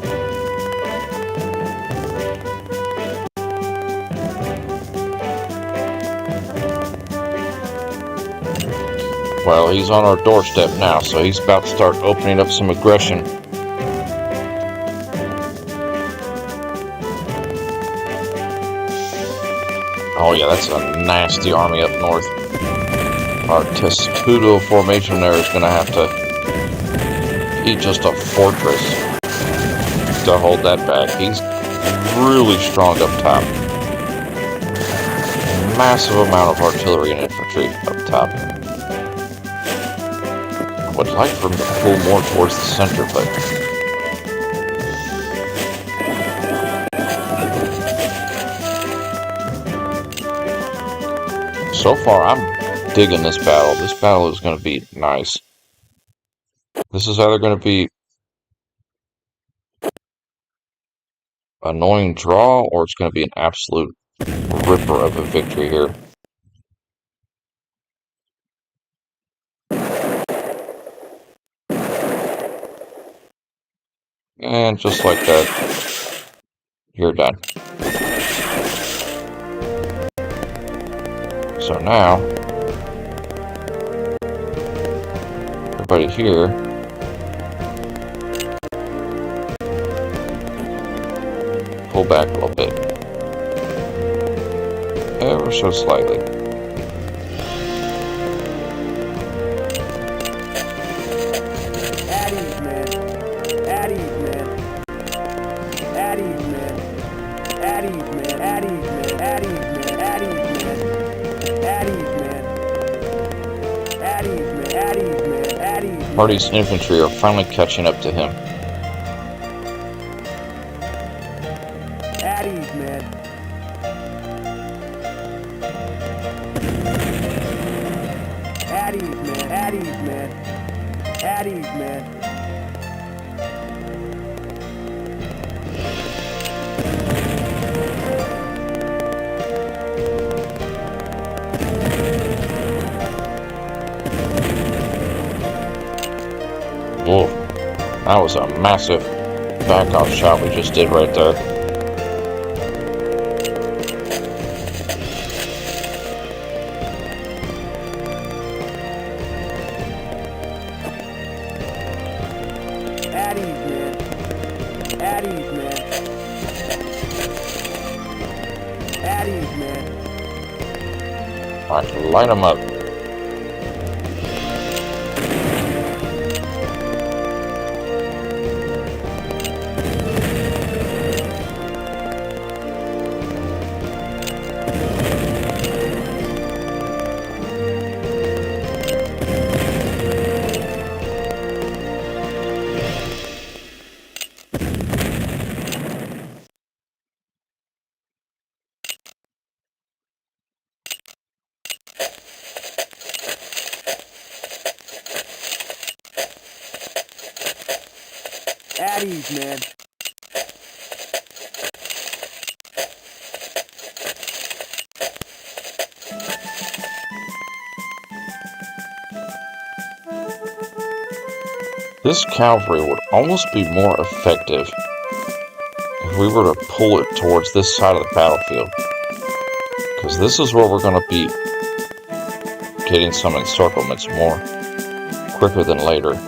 Well, he's on our doorstep now, so he's about to start opening up some aggression. Oh yeah, that's a nasty army up north. Our Tescudo formation there is going to have to be just a fortress to hold that back. He's really strong up top. Massive amount of artillery and infantry up top. I would like for him to pull more towards the center, but so far I'm digging this battle. This battle is going to be nice. This is either going to be annoying draw, or it's going to be an absolute ripper of a victory here. And just like that, you're done. So now, everybody here pull back a little bit. Ever so slightly. Party's infantry are finally catching up to him. Addies, man. Addies, man. Addies, man. Addies, man. Whoa, that was a massive back-off shot we just did right there. Addies, man. Addies, man. Addies, man. Alright, light them up. Addies, man. This cavalry would almost be more effective if we were to pull it towards this side of the battlefield. Because this is where we're going to be getting some encirclements more quicker than later.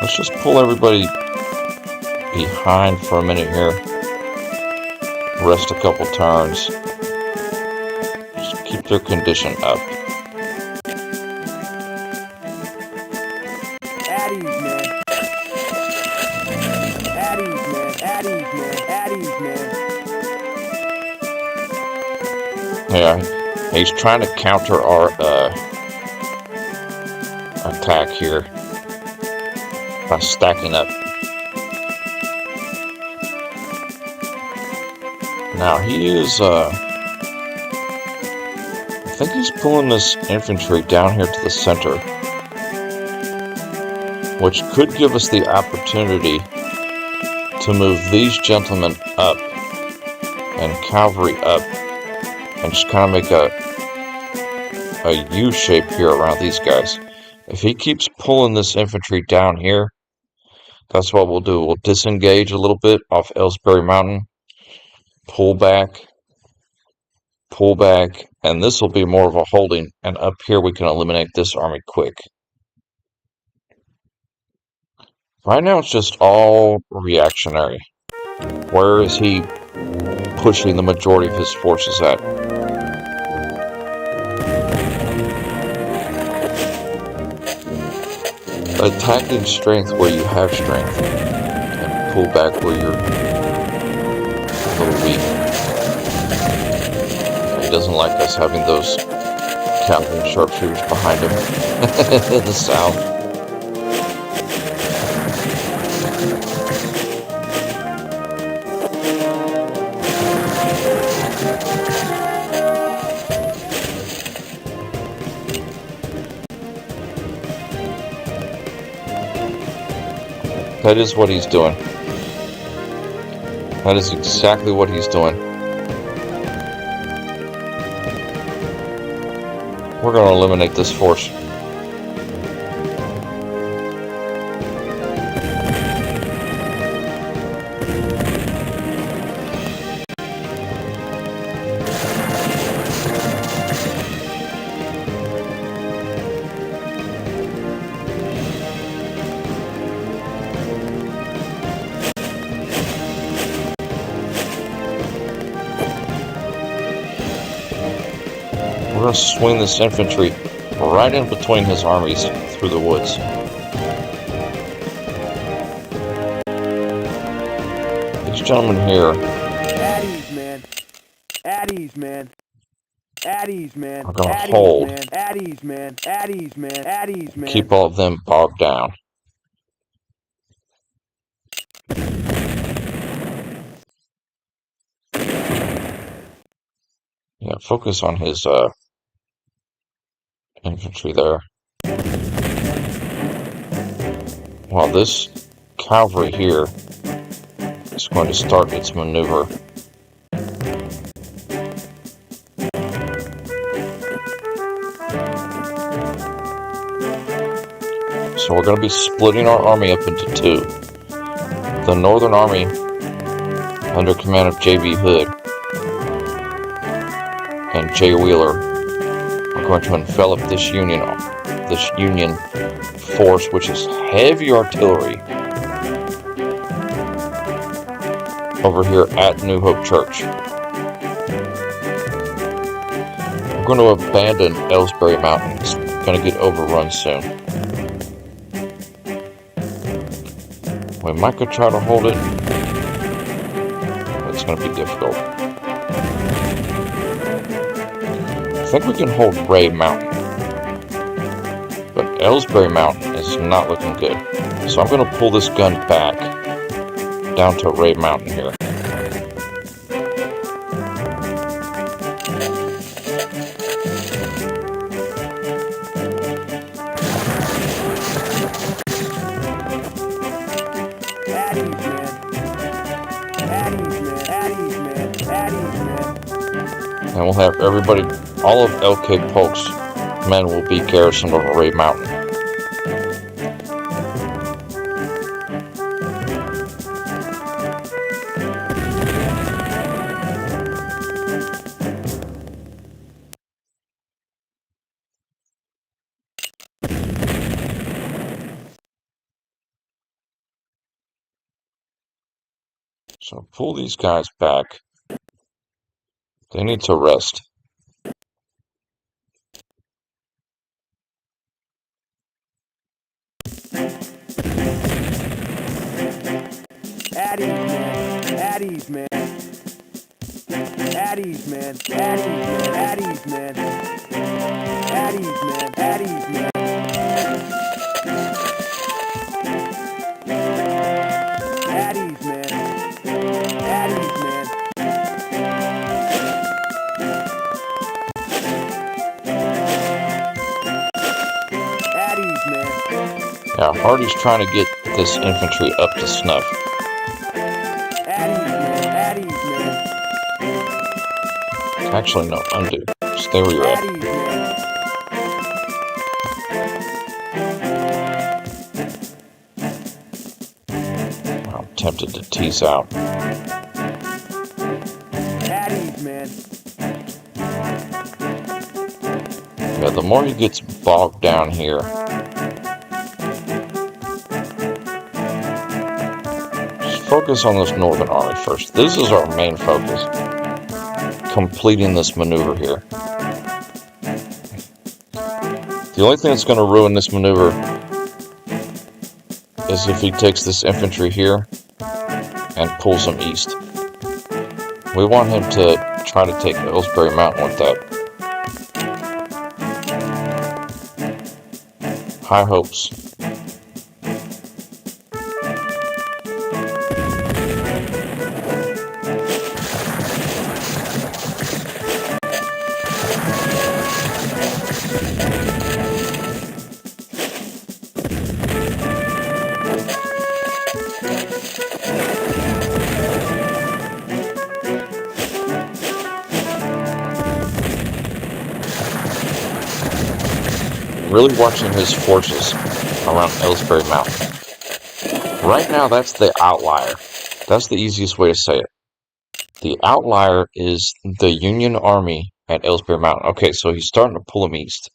Let's just pull everybody behind for a minute here. Rest a couple turns. Just keep their condition up. Addies, man. Addies, man. Addies, man. Yeah, he's trying to counter our attack here by stacking up. Now he is, I think he's pulling this infantry down here to the center, which could give us the opportunity to move these gentlemen up and cavalry up and just kind of make a U shape here around these guys. If he keeps pulling this infantry down here, that's what we'll do. We'll disengage a little bit off Ellsbury Mountain, pull back, and this will be more of a holding, and up here we can eliminate this army quick. Right now it's just all reactionary. Where is he pushing the majority of his forces at? Attack in strength where you have strength, and pull back where you're a little weak. He doesn't like us having those cavalry sharpshooters behind him in the south. That is what he's doing. That is exactly what he's doing. We're going to eliminate this force. We're going to swing this infantry right in between his armies through the woods. These gentlemen here At ease, man. At ease, man. At ease, man. are going to hold. At ease, man. At ease, man. At ease, man. Keep all of them bogged down. Yeah, focus on his infantry there. While this cavalry here is going to start its maneuver. So we're going to be splitting our army up into two. The Northern Army, under command of J.B. Hood and Jay Wheeler, are going to envelop this Union force, which is heavy artillery, over here at New Hope Church. We're going to abandon Ellsbury Mountain. It's going to get overrun soon. We might go try to hold it, but it's going to be difficult. I think we can hold Ray Mountain, but Ellsbury Mountain is not looking good. So I'm going to pull this gun back down to Ray Mountain here. And we'll have everybody, all of L.K. Polk's men will be garrisoned over Ray Mountain. So pull these guys back. They need to rest. At ease, man. At ease, man. Addies, man. Addies, man. Addies, man. Addies, man. Addies, man. Addies, man. Addies, man. Addies, man. Yeah, Hardy's trying to get this infantry up to snuff. Addies, man. Addies, man. Actually, no, undo. Stay where you're at. Addies, man. I'm tempted to tease out. Addies, man. Yeah, the more he gets bogged down here, just focus on this northern army first. This is our main focus. Completing this maneuver here. The only thing that's going to ruin this maneuver is if he takes this infantry here and pulls them east. We want him to try to take Ellsbury Mountain with that. High hopes. Really watching his forces around Ellsbury Mountain. Right now, that's the outlier. That's the easiest way to say it. The outlier is the Union Army at Ellsbury Mountain. Okay, so he's starting to pull them east.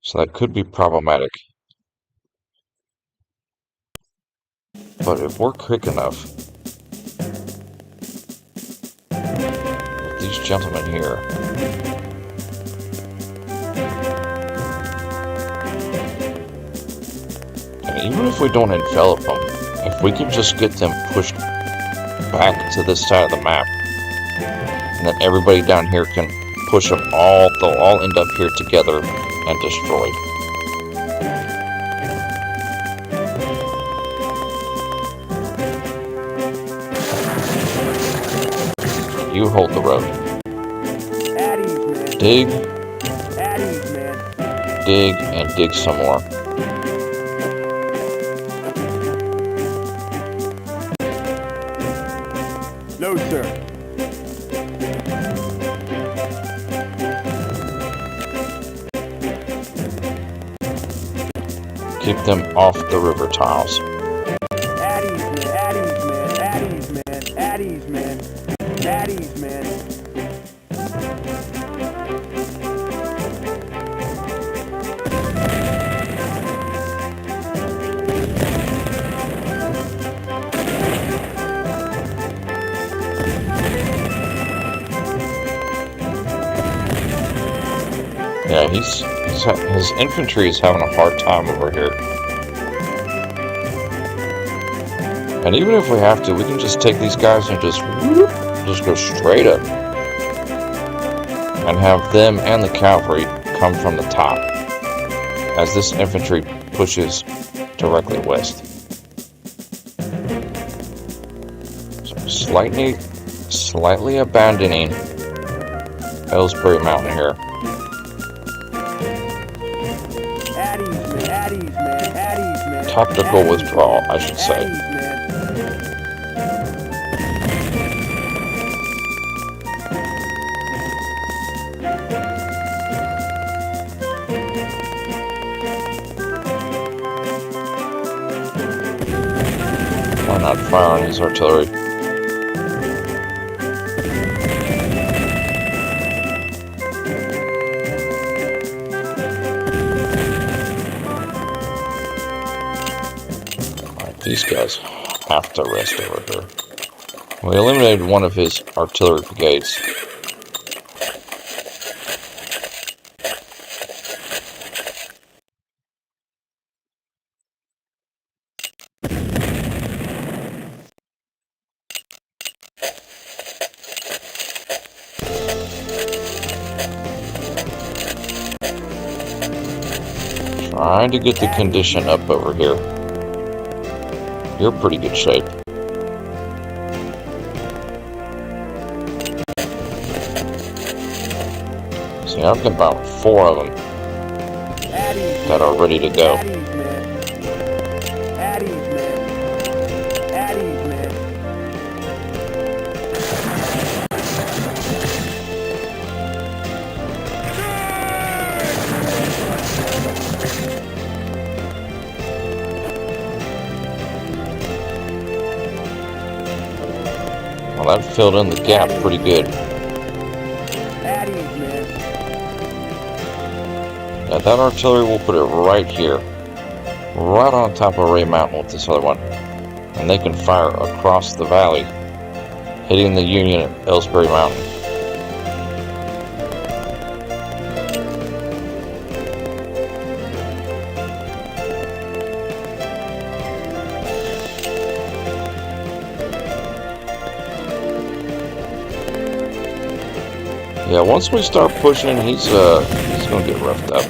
So that could be problematic. But if we're quick enough, with these gentlemen here, and even if we don't envelop them, if we can just get them pushed back to this side of the map, and then everybody down here can push them all, they'll all end up here together and destroyed. You hold the road. Addies, man. Dig, Addies, man. dig, and dig some more. No, sir. Keep them off the river tiles. Addies, man. Addies, man. Addies, man. Addies, man. Addies, man. Yeah, his infantry is having a hard time over here. And even if we have to, we can just take these guys and just go straight up. And have them and the cavalry come from the top as this infantry pushes directly west. So slightly abandoning Ellsbury Mountain here. Addies, man. Addies, man. Addies, man. Tactical Addies, withdrawal, man. I should say. Addies, man. Why not fire on his artillery? Alright, these guys have to rest over here. We eliminated one of his artillery brigades. Trying to get the condition up over here. You're pretty good shape. See, I've got about 4 of them that are ready to go. Well, that filled in the gap pretty good. Now that artillery, will put it right here. Right on top of Ray Mountain with this other one. And they can fire across the valley, hitting the Union at Ellsbury Mountain. Yeah, once we start pushing, he's gonna get roughed up.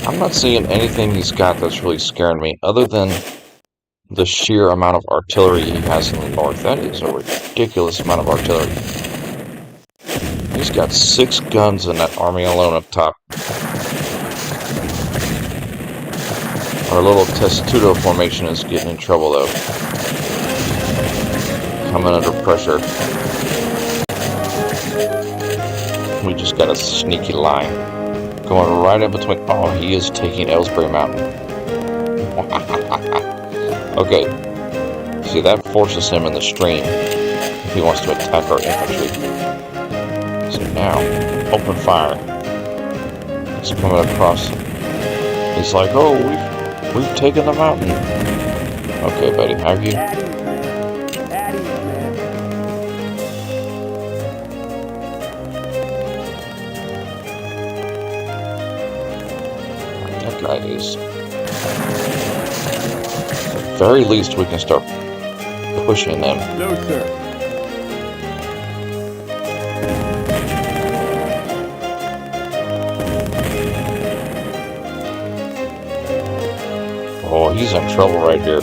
I'm not seeing anything he's got that's really scaring me, other than the sheer amount of artillery he has in the north. That is a ridiculous amount of artillery. He's got 6 guns in that army alone up top. Our little Testudo formation is getting in trouble though. Coming under pressure. We just got a sneaky line going right in between. Oh, he is taking Ellsbury Mountain. Okay. See, that forces him in the stream if he wants to attack our infantry. So now, open fire. It's coming across. He's like, oh, we've taken the mountain. Okay, buddy, have you? That guy is. At the very least, we can start pushing them. No, sir. Oh, he's in trouble right here.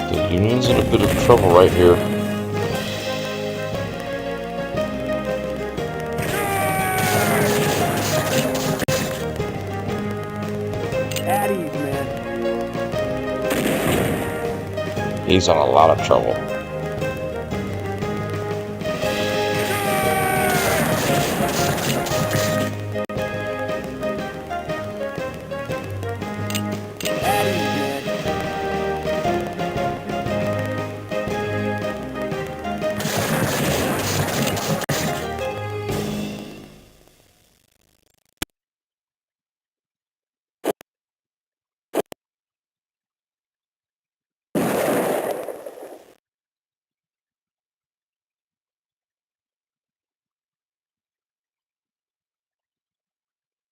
The Union's in a bit of trouble right here. At ease, man. He's in a lot of trouble.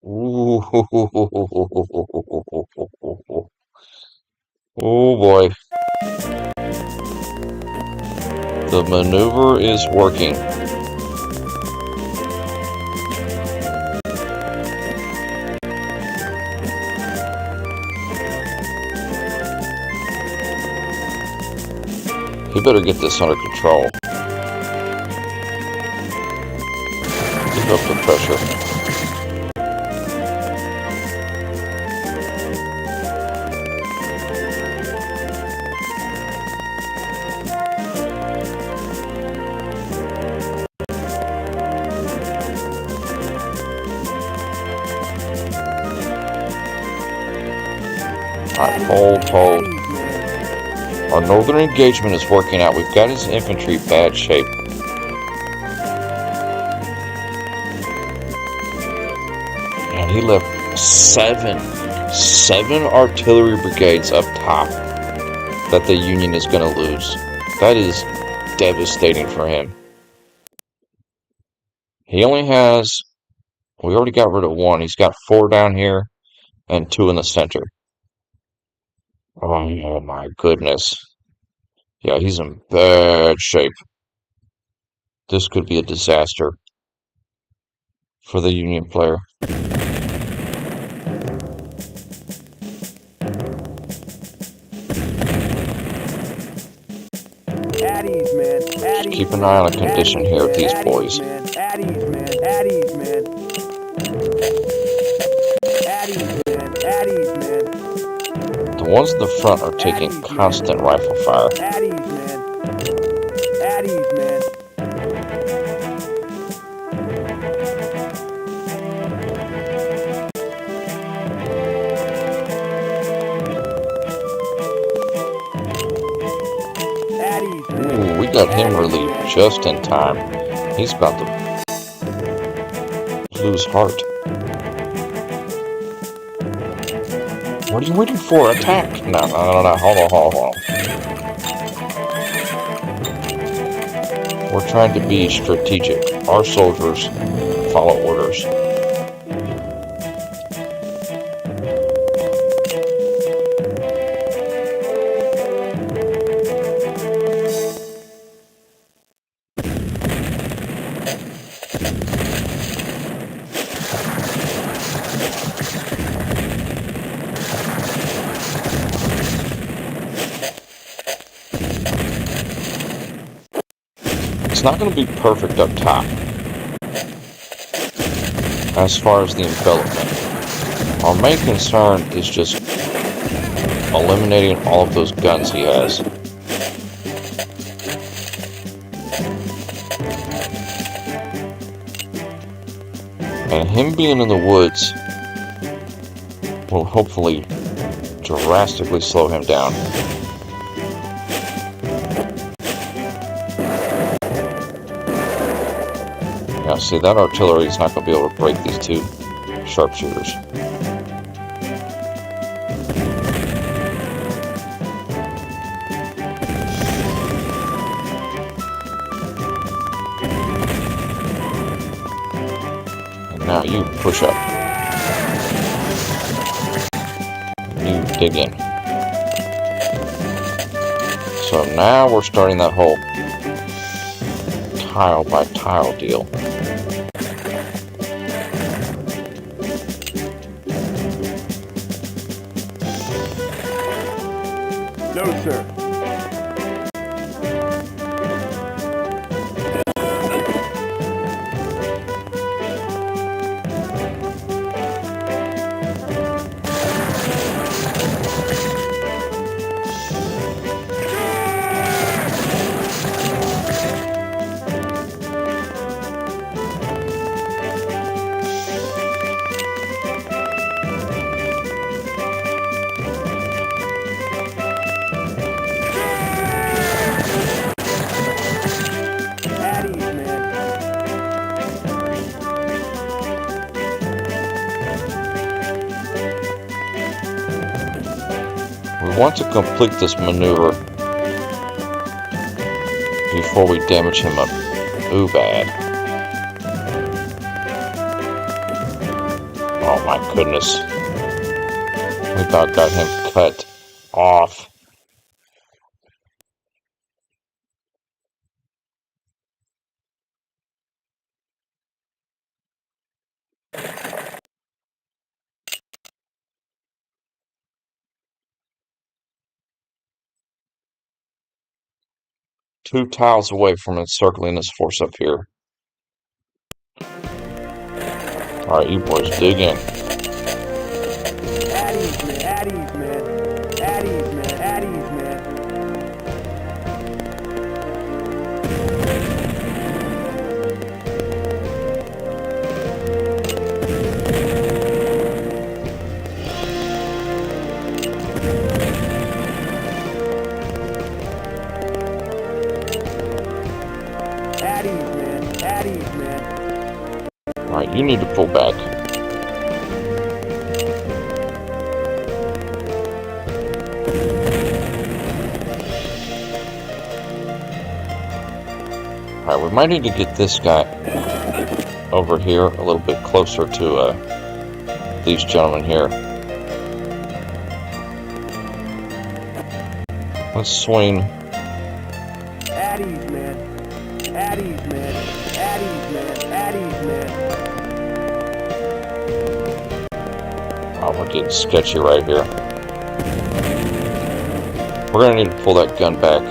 Ooh. Oh boy. The maneuver is working. He better get this under control. Keep up the pressure. Alright, hold. Our northern engagement is working out. We've got his infantry bad shape. And he left seven artillery brigades up top that the Union is going to lose. That is devastating for him. He only has, we already got rid of 1. He's got 4 down here and 2 in the center. Oh my goodness. Yeah, he's in bad shape. This could be a disaster. for the Union player. Addies, man. Just keep an eye on the condition here of these boys. Addies, man. Addies, man. Addies, man. Addies, man. The ones in the front are taking constant rifle fire. Addies, man. Addies, man. Ooh, we got him relieved just in time. He's about to lose heart. What are you waiting for? Attack! No. Hold on. We're trying to be strategic. Our soldiers follow orders. It's not going to be perfect up top as far as the envelopment. Our main concern is just eliminating all of those guns he has. And him being in the woods will hopefully drastically slow him down. Now see, that artillery is not going to be able to break these two sharpshooters. And now you push up. You dig in. So now we're starting that whole tile by tile deal. No, sir. We want to complete this maneuver before we damage him up too bad. Oh my goodness. We about got him cut off. Two tiles away from encircling this force up here. Alright, you boys dig in. Addies, man. Addies, man. Addies, man. Addies, man. Alright, you need to pull back. Alright, we might need to get this guy over here a little bit closer to these gentlemen here. Let's swing. Addies, man. Addies, man. Addies, man. Addies, man. We're getting sketchy right here. We're going to need to pull that gun back.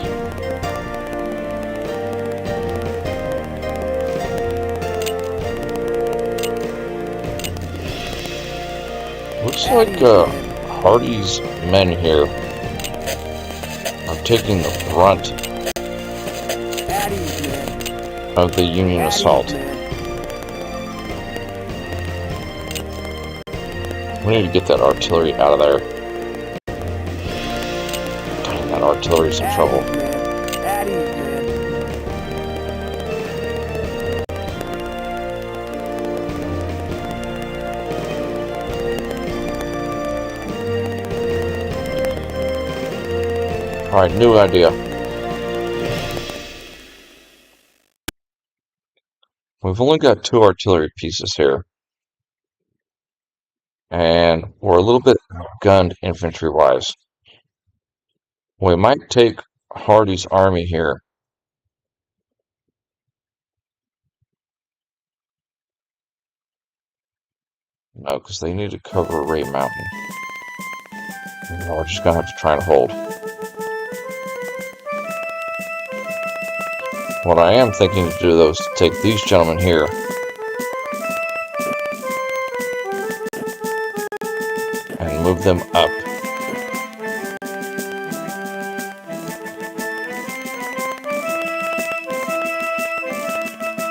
Looks like Hardy's men here are taking the brunt of the Union assault. We need to get that artillery out of there. Damn, that artillery's in trouble. Alright, new idea. We've only got 2 artillery pieces here. And we're a little bit gunned infantry-wise. We might take Hardy's army here. No, because they need to cover Ray Mountain. We're just going to have to try and hold. What I am thinking to do, though, is to take these gentlemen here. And move them up.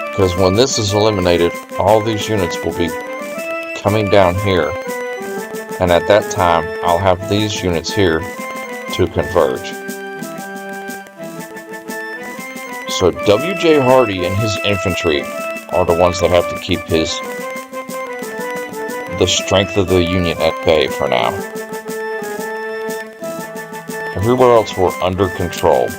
Because when this is eliminated, all these units will be coming down here. And at that time, I'll have these units here to converge. So W.J. Hardy and his infantry are the ones that have to keep the strength of the Union at bay for now. Everywhere else we're under control.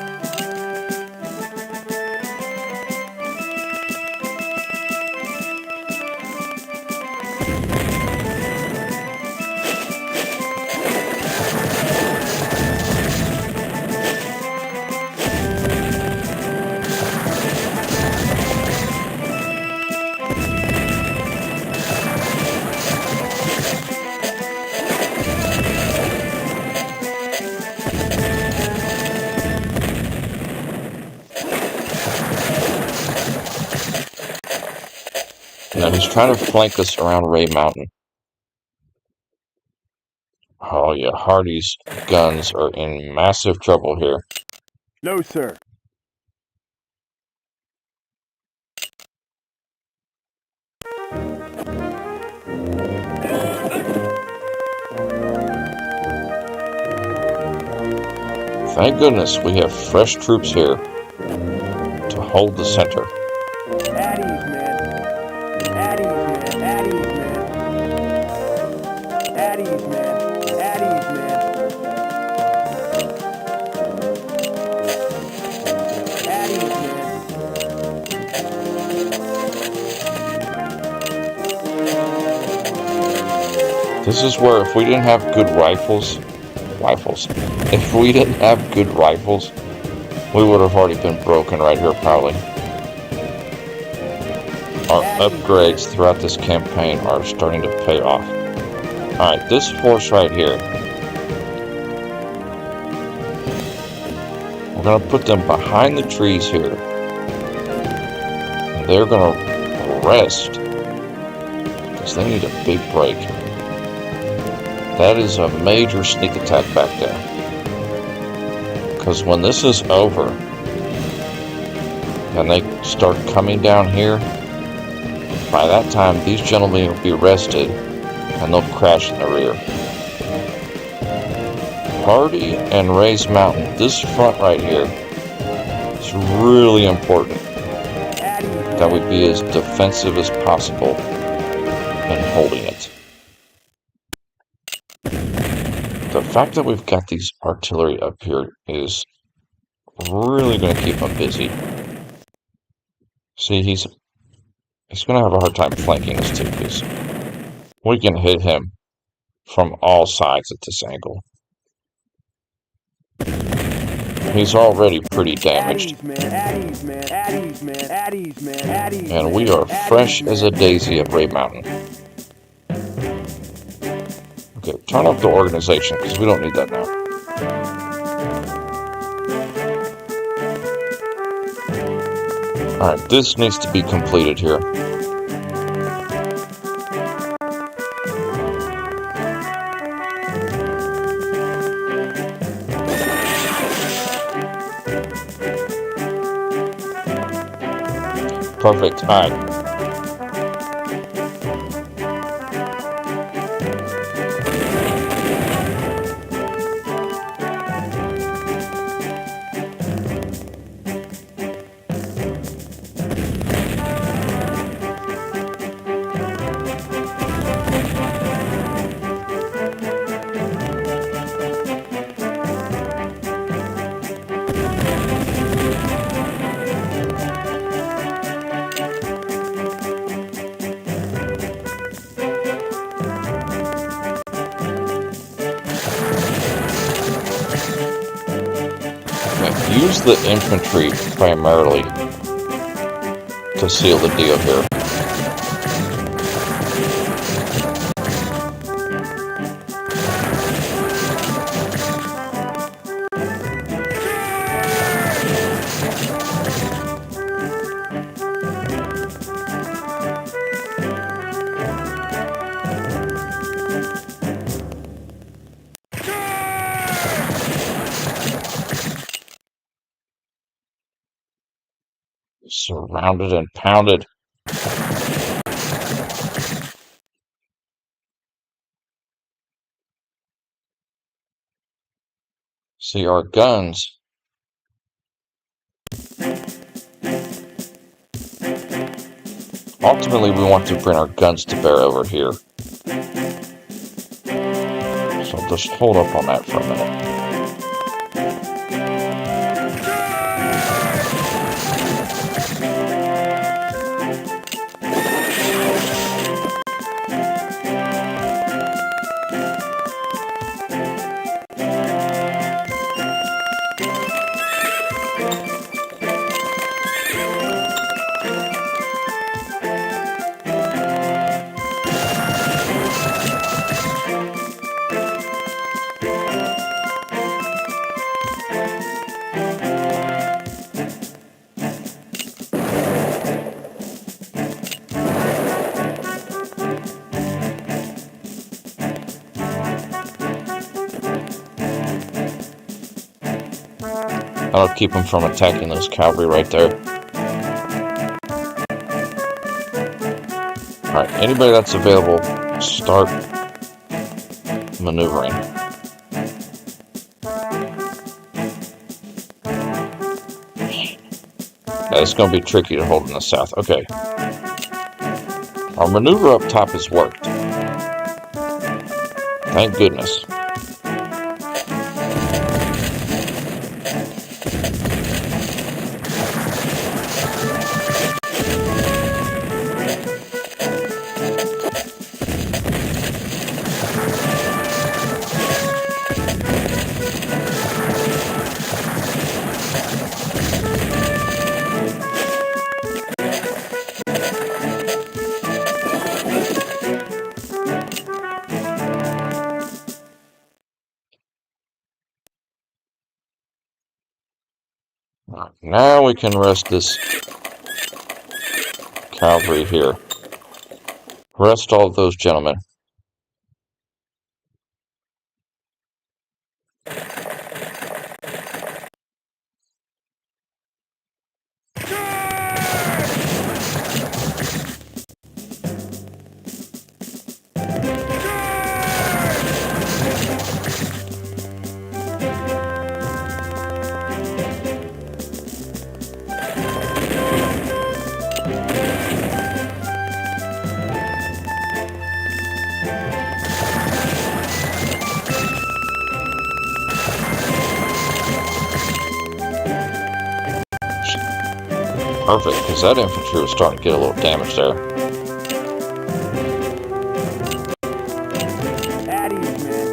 Now he's trying to flank us around Ray Mountain. Oh yeah, Hardy's guns are in massive trouble here. No, sir. Thank goodness we have fresh troops here to hold the center. Addies, man. Addies, man. Addies, man. Addies, man. Addies, man. Addies, man. This is where if we didn't have good rifles, if we didn't have good rifles, we would have already been broken right here probably. Our upgrades throughout this campaign are starting to pay off. Alright, this force right here, we're going to put them behind the trees here. They're going to rest because they need a big break. That is a major sneak attack back there. Because when this is over and they start coming down here, by that time these gentlemen will be rested and they'll crash in the rear. Hardy and Ray's Mountain, this front right here, is really important that we be as defensive as possible in holding it. The fact that we've got these artillery up here is really going to keep them busy. See, he's going to have a hard time flanking us too, because we can hit him from all sides at this angle. He's already pretty damaged. And we are fresh as a daisy at Ray Mountain. Okay, Turn up the organization, because we don't need that now. Alright, this needs to be completed here. Perfect. Alright. Use the infantry primarily to seal the deal here. Surrounded and pounded. See, our guns. Ultimately, we want to bring our guns to bear over here. So just hold up on that for a minute. That'll keep them from attacking those cavalry right there. Alright, anybody that's available, start maneuvering. Yeah, it's going to be tricky to hold in the south. Okay. Our maneuver up top has worked. Thank goodness. Now we can rest this cavalry here. Rest all of those gentlemen. Perfect, because that infantry was starting to get a little damage there. At ease, man.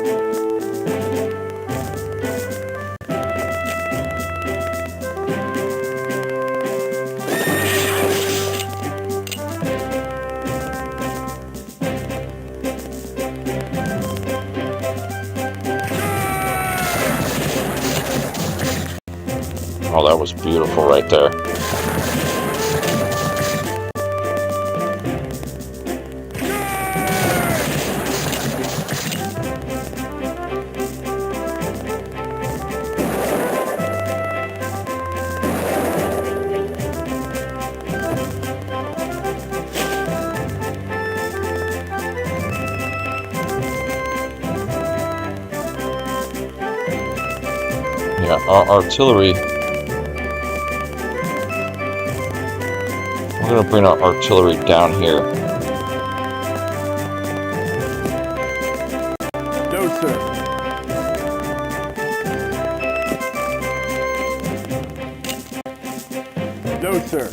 Oh, that was beautiful right there. Yeah, our artillery. We're going to bring our artillery down here. No, sir. No, sir.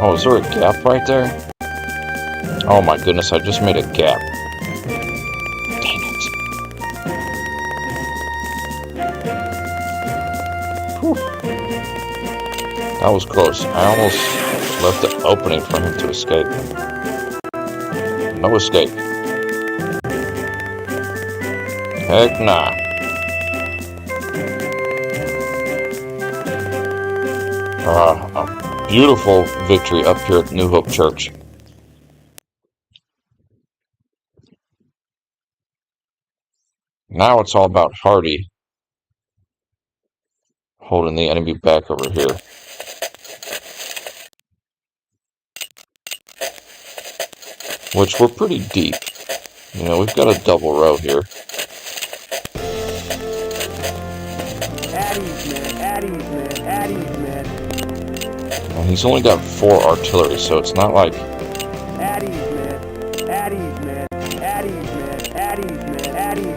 Oh, is there a gap right there? Oh my goodness, I just made a gap. Dang it. Whew. That was close. I almost left the opening for him to escape. No escape. Heck nah. A beautiful victory up here at New Hope Church. Now it's all about Hardy holding the enemy back over here. Which we're pretty deep. You know, we've got a double row here. Addies, man. And he's only got 4 artillery, so it's not like...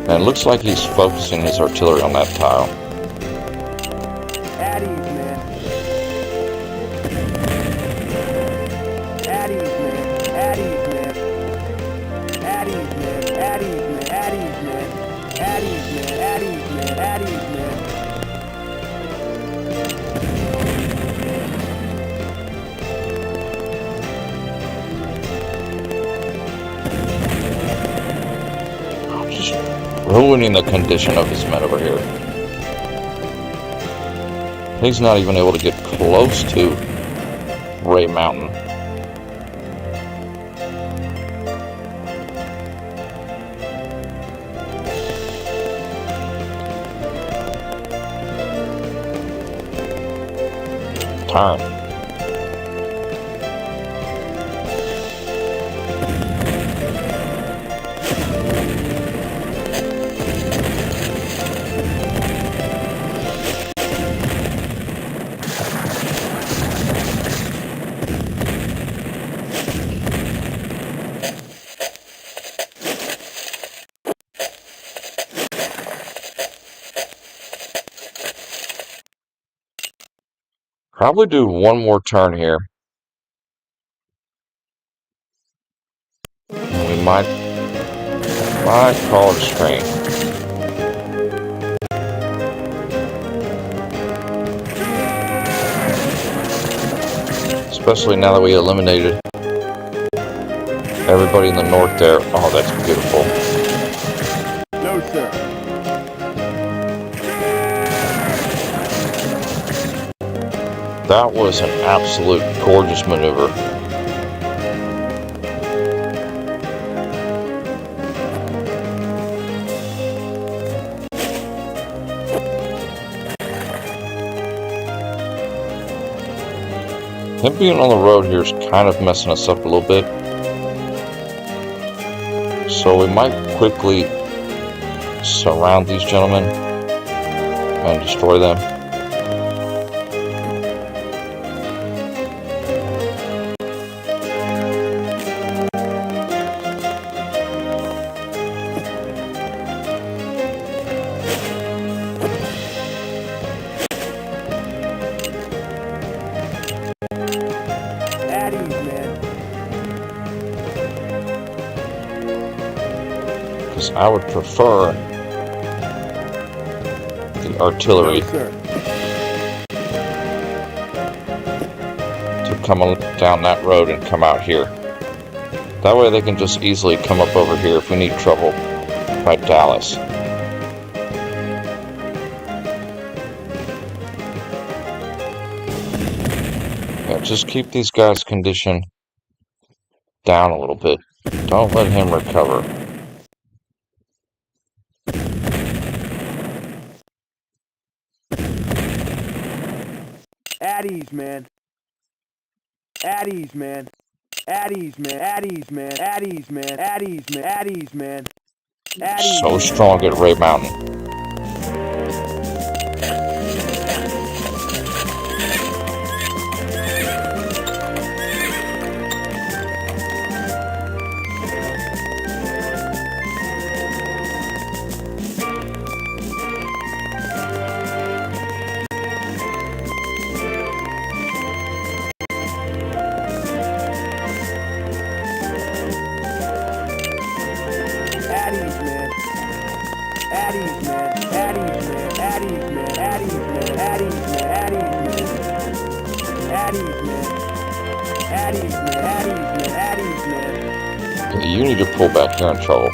And it looks like he's focusing his artillery on that tile. Ruining the condition of his men over here. He's not even able to get close to Ray Mountain. Turn. Probably do one more turn here. And we might call it a strain. Especially now that we eliminated everybody in the north there. Oh, that's beautiful. No, sir. That was an absolute gorgeous maneuver. Him being on the road here is kind of messing us up a little bit. So we might quickly surround these gentlemen and destroy them. I would prefer the artillery. No, sir. come down that road and come out here. That way they can just easily come up over here if we need trouble by Dallas. Yeah, just keep these guys' condition down a little bit. Don't let him recover. At ease, man. At ease, man. At ease, man. At ease, man. At ease, man. At ease, man. At ease, man. At ease. So strong at Ray Mountain. You need to pull back. You're in trouble.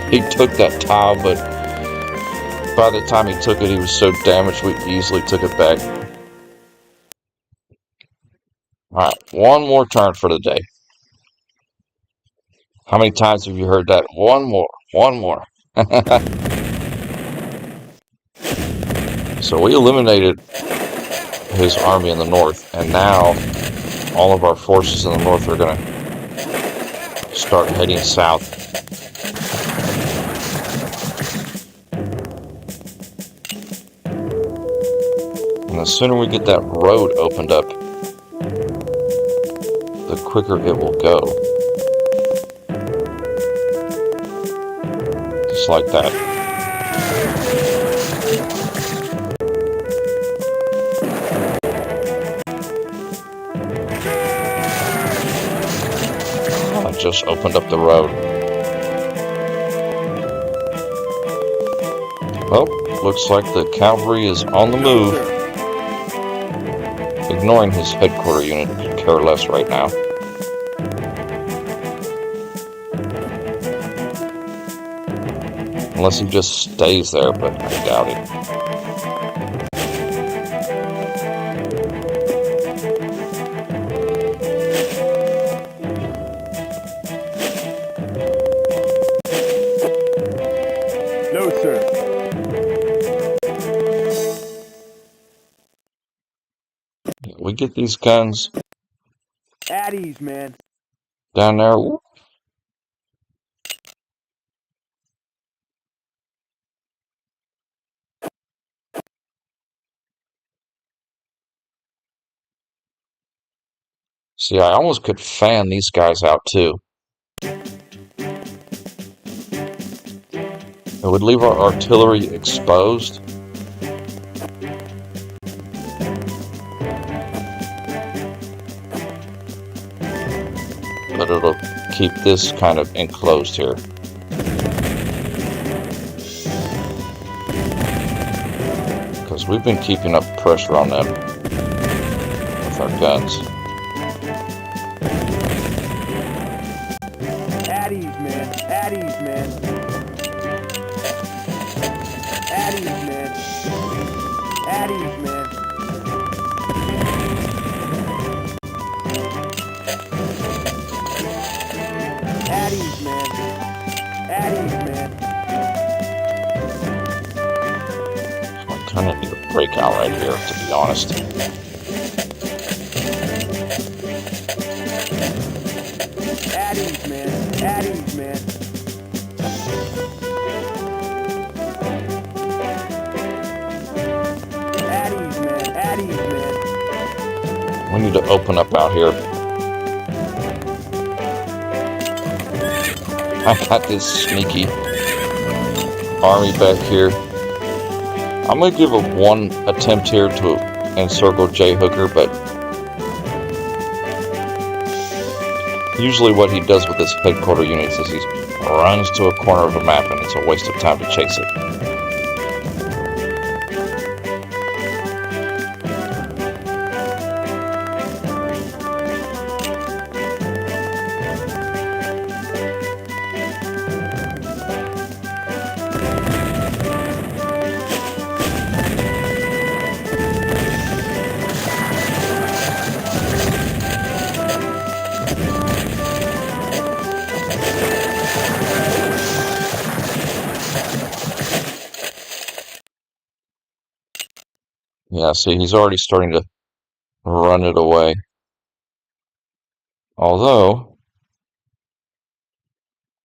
He took that tile, but by the time he took it, he was so damaged we easily took it back. Alright, one more turn for the day. How many times have you heard that? One more. So we eliminated his army in the north, and now all of our forces in the north are going to start heading south. And the sooner we get that road opened up, the quicker it will go. Just like that. I just opened up the road. Well, looks like the cavalry is on the move. Ignoring his headquarter unit, could care less right now. Unless he just stays there, but I doubt it. No, sir. We get these guns At ease, man. down there. See, I almost could fan these guys out too. It would leave our artillery exposed. But it'll keep this kind of enclosed here. Because we've been keeping up pressure on them with our guns. At ease, man. At ease, man. At ease, man. At ease, man. At ease, man. At ease, man. I kind of need a breakout right here, to be honest. At ease, man. At ease, man. At ease, man. At ease, man. We need to open up out here. I got this sneaky army back here. I'm going to give it one attempt here to encircle J. Hooker, but Usually what he does with his headquarter units is he runs to a corner of the map and it's a waste of time to chase it. Yeah, see, he's already starting to run it away. Although,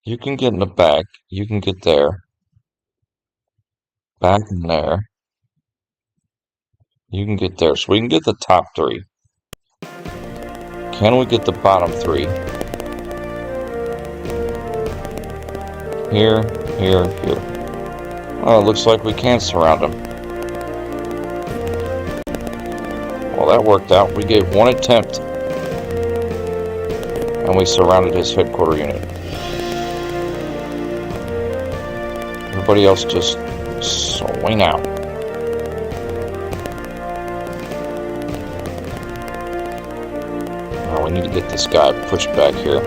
you can get in the back, you can get there, back in there, you can get there. So we can get the top three. Can we get the bottom three? Here, here, here. Oh, it looks like we can surround them. Well, that worked out. We gave one attempt, and we surrounded his headquarter unit. Everybody else just swing out. Oh, we need to get this guy pushed back here.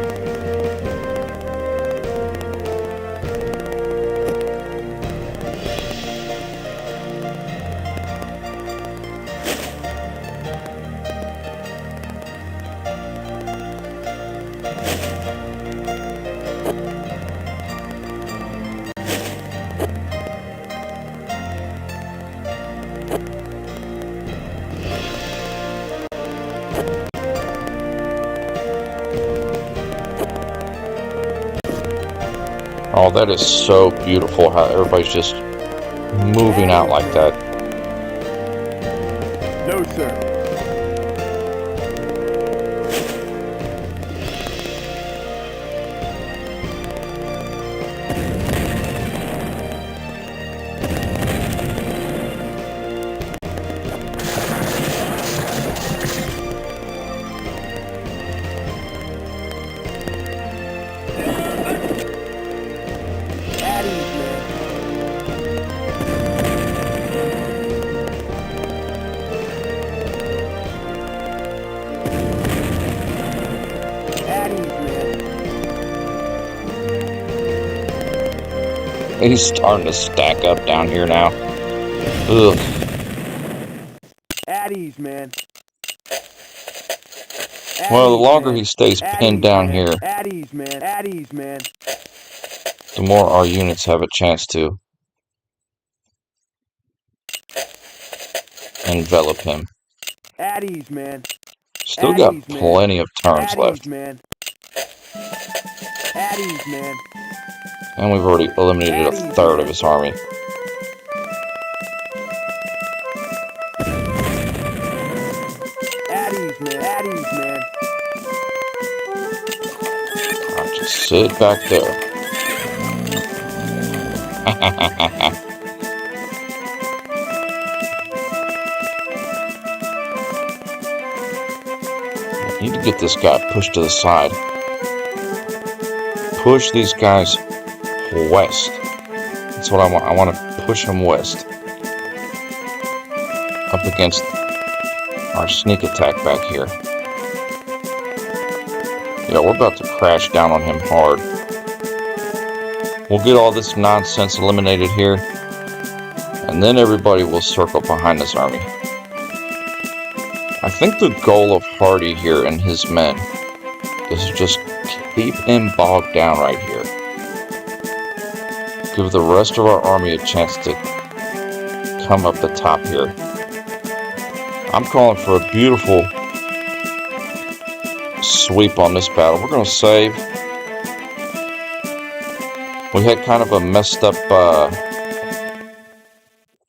Oh, that is so beautiful how everybody's just moving out like that. No, sir. He's starting to stack up down here now. Ugh. At ease, man. Well, the longer he stays pinned down here, At ease, man. At ease, man. the more our units have a chance to envelop him. At ease, man. Still got plenty of turns left. Man. At ease, man. And we've already eliminated a third of his army. At ease, man. At ease, man. I'll just sit back there. I need to get this guy pushed to the side. Push these guys west. That's what I want. I want to push him west. Up against our sneak attack back here. Yeah, we're about to crash down on him hard. We'll get all this nonsense eliminated here, and then everybody will circle behind this army. I think the goal of Hardy here and his men is to just keep him bogged down right here. Give the rest of our army a chance to come up the top here. I'm calling for a beautiful sweep on this battle. We're going to save. We had kind of a messed up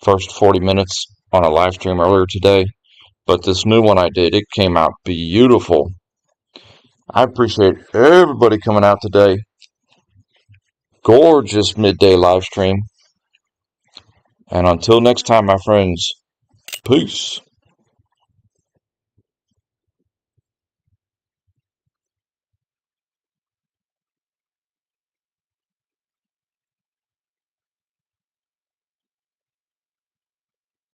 first 40 minutes on a live stream earlier today, but this new one I did, it came out beautiful. I appreciate everybody coming out today. Gorgeous midday live stream. And until next time, my friends, peace.